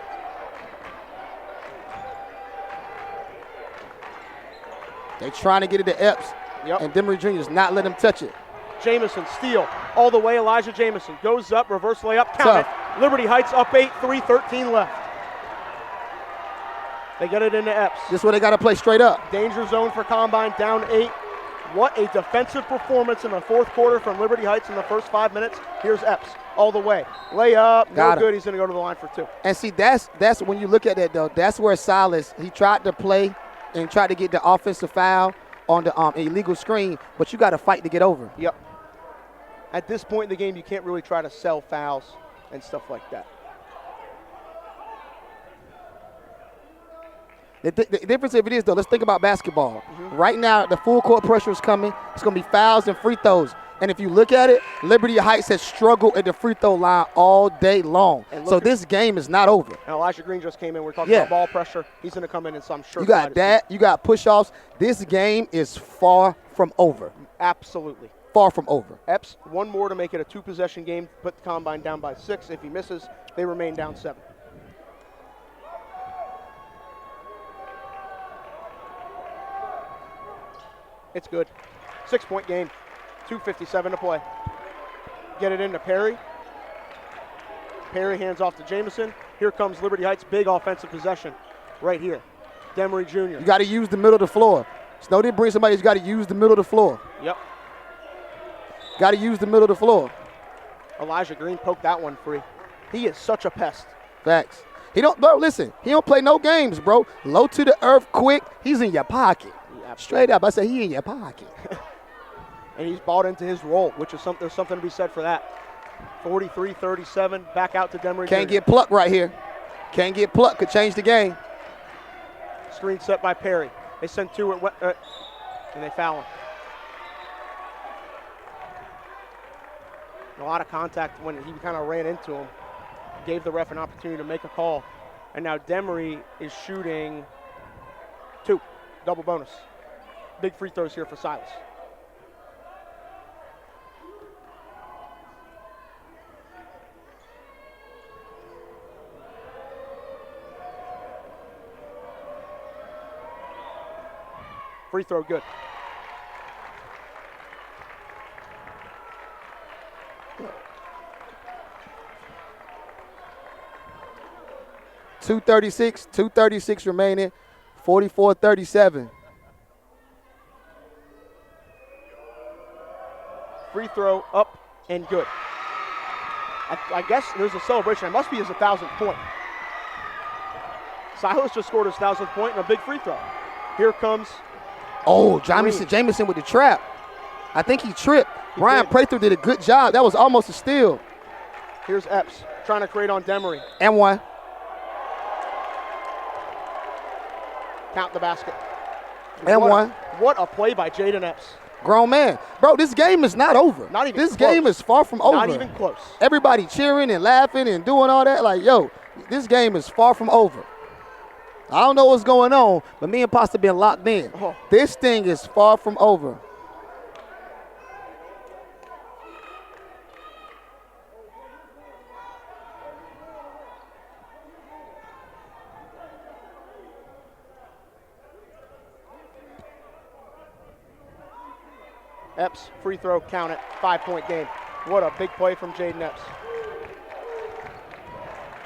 They're trying to get it to Epps, and Demery Jr. is not letting him touch it. Jamison, steal. All the way, Elijah Jamison. Goes up, reverse layup, count it. Liberty Heights up 8, 3:13 left. They get it into Epps. This is where they got to play straight up. Danger zone for Combine, down 8. What a defensive performance in the fourth quarter from Liberty Heights in the first 5 minutes. Here's Epps. all the way. Layup, no Got him. good. He's going to go to the line for 2. And see, that's when you look at that, though, that's where Silas, he tried to play and tried to get the offensive foul on the illegal screen, but you got to fight to get over. Yep. At this point in the game, you can't really try to sell fouls and stuff like that. The difference of it is, though, let's think about basketball. Right now, the full court pressure is coming. It's going to be fouls and free throws. And if you look at it, Liberty Heights has struggled at the free throw line all day long. So this game is not over. And Elijah Green just came in. We're talking about ball pressure. He's going to come in, and so I'm sure. You got that. You got push-offs. This game is far from over. Absolutely. Far from over. Epps, one more to make it a 2-possession game. Put the Combine down by 6. If he misses, they remain down 7. It's good. 6-point game. 2:57 to play. Get it into Perry. Perry hands off to Jamison. Here comes Liberty Heights' big offensive possession right here. Demery Jr. You got to use the middle of the floor. Snow didn't bring somebody who's got to use the middle of the floor. Yep. Got to use the middle of the floor. Elijah Green poked that one free. He is such a pest. Facts. He don't, bro, listen, he don't play no games, bro. Low to the earth quick. He's in your pocket. Yeah, straight up, I say he in your pocket. And he's bought into his role, which is something. There's something to be said for that. 43-37, back out to Demery. Can't get plucked right here. Can't get plucked, could change the game. Screen set by Perry. They send 2 and they foul him. A lot of contact when he kind of ran into him. Gave the ref an opportunity to make a call. And now Demery is shooting 2, double bonus. Big free throws here for Silas. Free throw good. $236 remaining, 44-37. Free throw up and good. I guess there's a celebration. It must be his 1,000th point. Silas just scored his 1,000th point and a big free throw. Here comes. Oh, Jamison with the trap. I think he tripped. Ryan Prather did a good job. That was almost a steal. Here's Epps trying to create on Demery. And one. Count the basket. And one. What a play by Jayden Epps. Grown man. Bro, this game is not over. Not even this close. Game is far from over. Not even close. Everybody cheering and laughing and doing all that. Like, yo, this game is far from over. I don't know what's going on, but me and Pasta been locked in. Oh. This thing is far from over. Epps, free throw, count it, 5-point game. What a big play from Jayden Epps.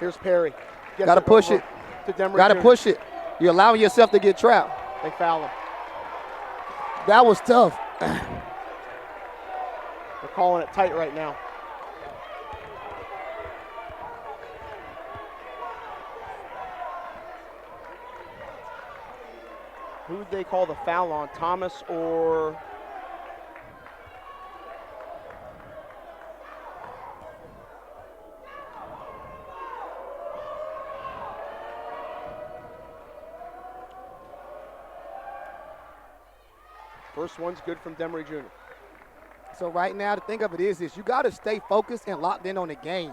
Here's Perry. Got to push it. Got to push it. You're allowing yourself to get trapped. They foul him. That was tough. They're calling it tight right now. Who would they call the foul on? Thomas or... First one's good from Demery Jr. So right now, the thing of it is you got to stay focused and locked in on the game.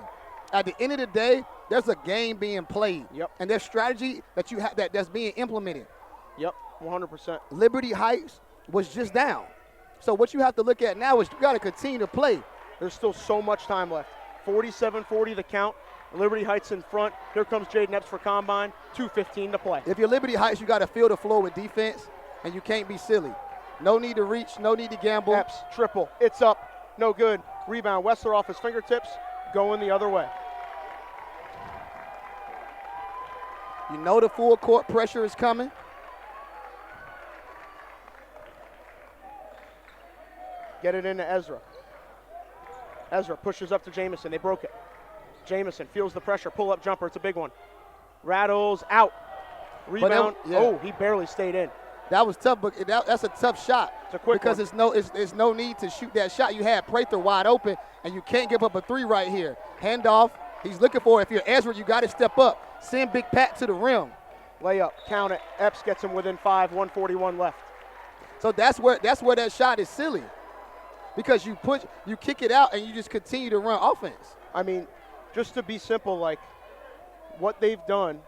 At the end of the day, there's a game being played. Yep. And there's strategy that you have that's being implemented. Yep, 100%. Liberty Heights was just down. So what you have to look at now is you got to continue to play. There's still so much time left. 47-40 the count. Liberty Heights in front. Here comes Jayden Epps for Combine. 2:15 to play. If you're Liberty Heights, you got to fill the floor with defense, and you can't be silly. No need to reach, no need to gamble. Epps, triple, it's up, no good. Rebound, Wessler off his fingertips, going the other way. You know the full court pressure is coming. Get it into Ezra. Ezra pushes up to Jamison. They broke it. Jamison feels the pressure. Pull-up jumper. It's a big one. Rattles out. Rebound. Oh, he barely stayed in. That was tough, but that's a tough shot. It's a quick because one. There's no need to shoot that shot. You had Prather wide open, and you can't give up a three right here. Handoff. He's looking for it. If you're Ezra, you got to step up. Send Big Pat to the rim. Layup. Count it. Epps gets him within 5. 1:41 left. So that's where that shot is silly, because you kick it out and you just continue to run offense. I mean, just to be simple, like what they've done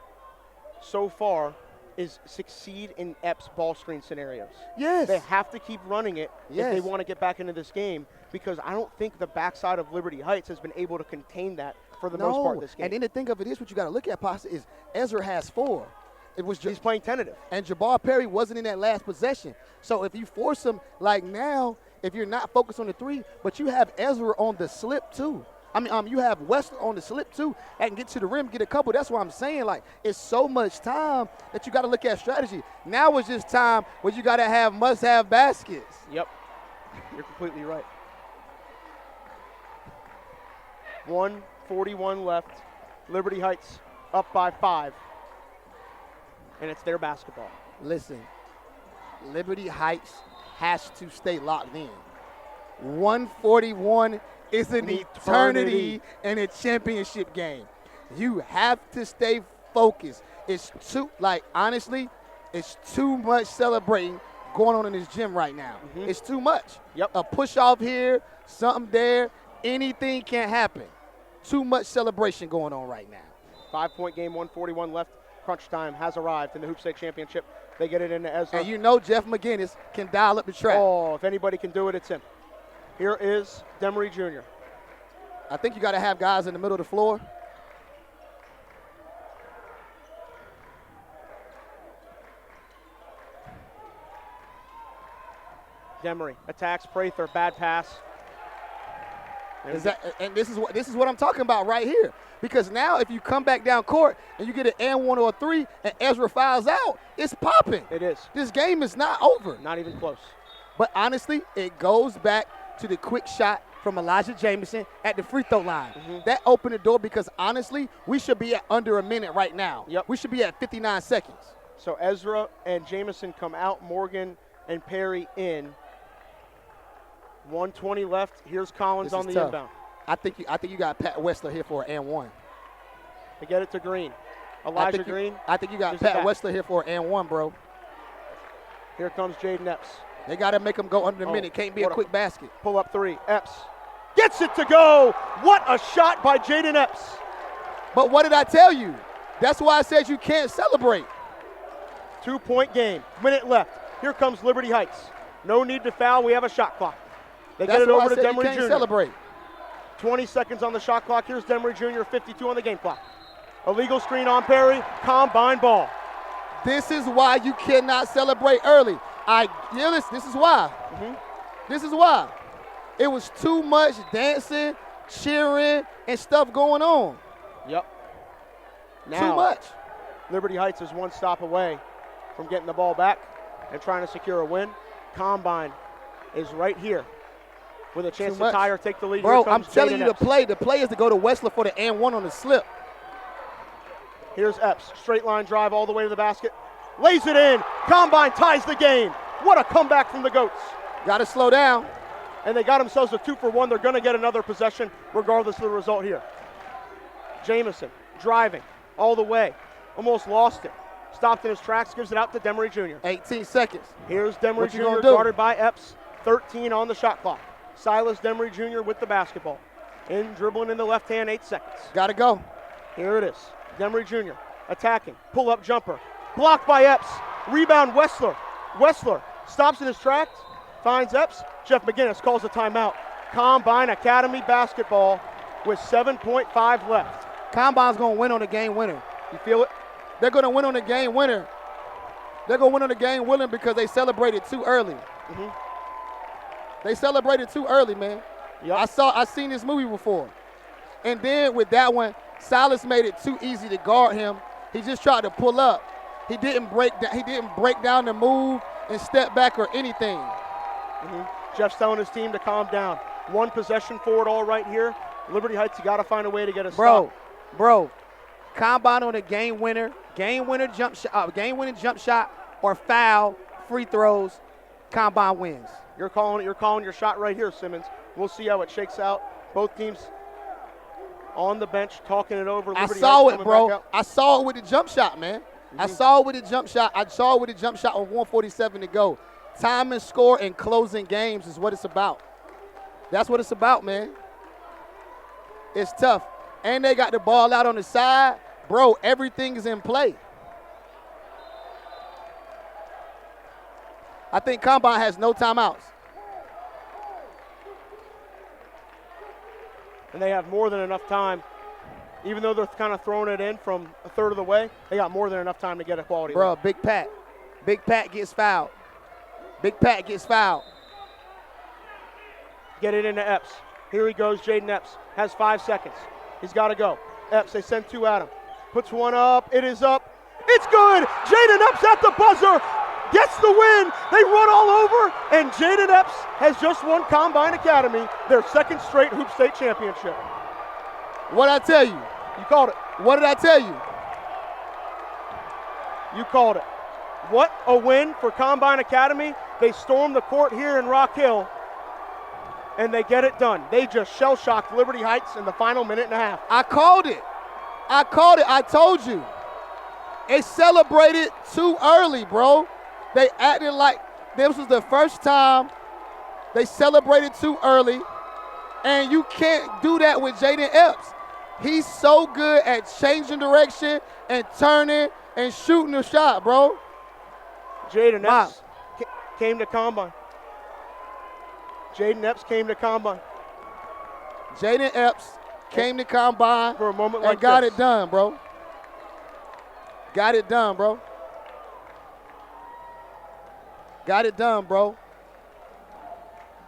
so far is succeed in Epps ball screen scenarios. Yes. They have to keep running it Yes. if they want to get back into this game, because I don't think the backside of Liberty Heights has been able to contain that for the most part of this game. And then the thing of it is, what you got to look at, Pasta, is Ezra has 4. It was He's playing tentative. And Jabbar Perry wasn't in that last possession. So if you force him, like now, if you're not focused on the 3, but you have Ezra on the slip too. I mean, you have Wessler on the slip too. And get to the rim, get a couple. That's what I'm saying. Like, it's so much time that you got to look at strategy. Now it's just time where you got to have must-have baskets. Yep. You're completely right. 1:41 left. Liberty Heights up by 5. And it's their basketball. Listen, Liberty Heights has to stay locked in. 141 is an eternity in a championship game. You have to stay focused. It's honestly, it's too much celebrating going on in this gym right now. Mm-hmm. It's too much. Yep. A push off here, something there, anything can happen. Too much celebration going on right now. 5-point game, 1:41 left. Crunch time has arrived in the Hoop State Championship. They get it into Ezra. And you know Jeff McGinnis can dial up the track. Oh, if anybody can do it, it's him. Here is Demery Jr. I think you got to have guys in the middle of the floor. Demery attacks Prather, bad pass. This is what I'm talking about right here. Because now if you come back down court and you get an and 1 or a 3 and Ezra fouls out, it's popping. It is. This game is not over. Not even close. But honestly, it goes back to the quick shot from Elijah Jamison at the free throw line. Mm-hmm. That opened the door, because honestly, we should be at under a minute right now. Yep. We should be at 59 seconds. So Ezra and Jamison come out, Morgan and Perry in. 1:20 left. Here's Collins on the tough. inbound. I think you got Pat Wessler here for an and 1. They get it to Green. Elijah Green. I think you got Here's Pat Wessler here for an and 1, bro. Here comes Jayden Epps. They got to make him go under the minute. Can't be a quick basket. Pull up 3. Epps gets it to go. What a shot by Jayden Epps. But what did I tell you? That's why I said you can't celebrate. 2-point game. Minute left. Here comes Liberty Heights. No need to foul. We have a shot clock. They get it over to Demery Jr. Celebrate. 20 seconds on the shot clock. Here's Demery Jr., 52 on the game clock. Illegal screen on Perry. Combine ball. This is why you cannot celebrate early. This is why. Mm-hmm. This is why. It was too much dancing, cheering, and stuff going on. Yep. Now, too much. Liberty Heights is one stop away from getting the ball back and trying to secure a win. Combine is right here with a chance to tie or take the lead. Bro, I'm telling you the play. The play is to go to Wessler for the and 1 on the slip. Here's Epps. Straight line drive all the way to the basket. Lays it in. Combine ties the game. What a comeback from the Goats. Got to slow down. And they got themselves a 2-for-1. They're going to get another possession regardless of the result here. Jamison driving all the way. Almost lost it. Stopped in his tracks. Gives it out to Demery Jr. 18 seconds. Here's Demery Jr. guarded by Epps. 13 on the shot clock. Silas Demery Jr. with the basketball. Dribbling in the left hand, 8 seconds. Got to go. Here it is. Demery Jr. attacking. Pull-up jumper. Blocked by Epps. Rebound Wessler. Wessler stops in his tracks. Finds Epps. Jeff McGinnis calls a timeout. Combine Academy basketball with 7.5 left. Combine's going to win on the game winner. You feel it? They're going to win on the game winner. They're going to win on the game winner because they celebrated too early. Mm-hmm. They celebrated too early, man. Yep. I seen this movie before. And then with that one, Silas made it too easy to guard him. He just tried to pull up. He didn't break down the move and step back or anything. Mm-hmm. Jeff's telling his team to calm down. one possession for it all right here. Liberty Heights, you got to find a way to get a stop. Bro, Combine on a game-winning jump shot, or foul, free throws, Combine wins. You're calling your shot right here, Simmons. We'll see how it shakes out. Both teams on the bench talking it over. I saw it, bro. I saw it with the jump shot, man. I saw it with the jump shot. I saw it with the jump shot with 1:47 to go. Time and score and closing games is what it's about. That's what it's about, man. It's tough. And they got the ball out on the side. Bro, everything is in play. I think Combine has no timeouts. And they have more than enough time. Even though they're kind of throwing it in from a third of the way, they got more than enough time to get a quality. Bro, Big Pat. Big Pat gets fouled. Big Pat gets fouled. Get it into Epps. Here he goes, Jayden Epps. Has 5 seconds. He's got to go. Epps, they send two at him. Puts one up. It is up. It's good. Jayden Epps at the buzzer. Gets the win. They run all over, and Jayden Epps has just won Combine Academy their second straight Hoop State championship. What'd I tell you? You called it. What did I tell you? You called it. What a win for Combine Academy. They storm the court here in Rock Hill, and they get it done. They just shell-shocked Liberty Heights in the final minute and a half. I called it. I told you. They celebrated too early, bro. They acted like this was the first time they celebrated too early, and you can't do that with Jayden Epps. He's so good at changing direction and turning and shooting the shot, bro. Jayden Epps came to Combine. Jayden Epps came to Combine. Jayden Epps came to Combine for a moment and like got this. it done, bro. Got it done, bro. Got it done, bro.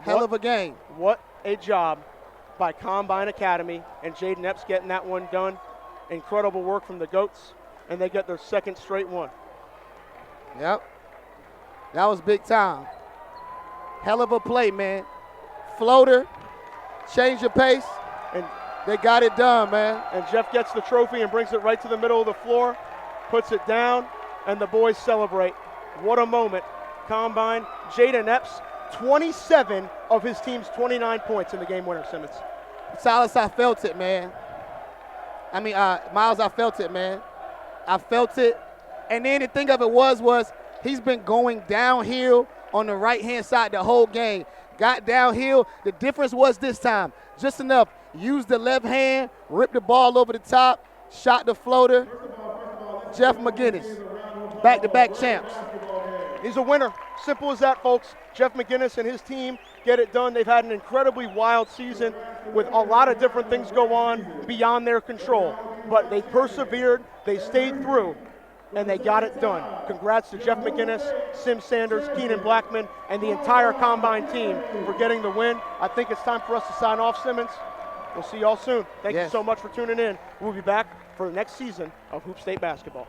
Hell of a game. What a job by Combine Academy, and Jayden Epps getting that one done. Incredible work from the Goats, and they get their second straight one. Yep. That was big time. Hell of a play, man. Floater, change your pace, and they got it done, man. And Jeff gets the trophy and brings it right to the middle of the floor, puts it down, and the boys celebrate. What a moment. Combine, Jayden Epps, 27 of his team's 29 points in the game winner, Simmons. Silas, I felt it, man. Miles, I felt it, man. I felt it. And then the thing of it was he's been going downhill on the right-hand side the whole game. Got downhill. The difference was this time, just enough. Used the left hand, ripped the ball over the top, shot the floater. Jeff McGinnis, back-to-back champs. He's a winner. Simple as that, folks. Jeff McGinnis and his team get it done. They've had an incredibly wild season with a lot of different things go on beyond their control. But they persevered, they stayed through, and they got it done. Congrats to Jeff McGinnis, Sim Sanders, Keenan Blackman, and the entire Combine team for getting the win. I think it's time for us to sign off, Simmons. We'll see y'all soon. Thank you so much for tuning in. We'll be back for the next season of Hoop State basketball.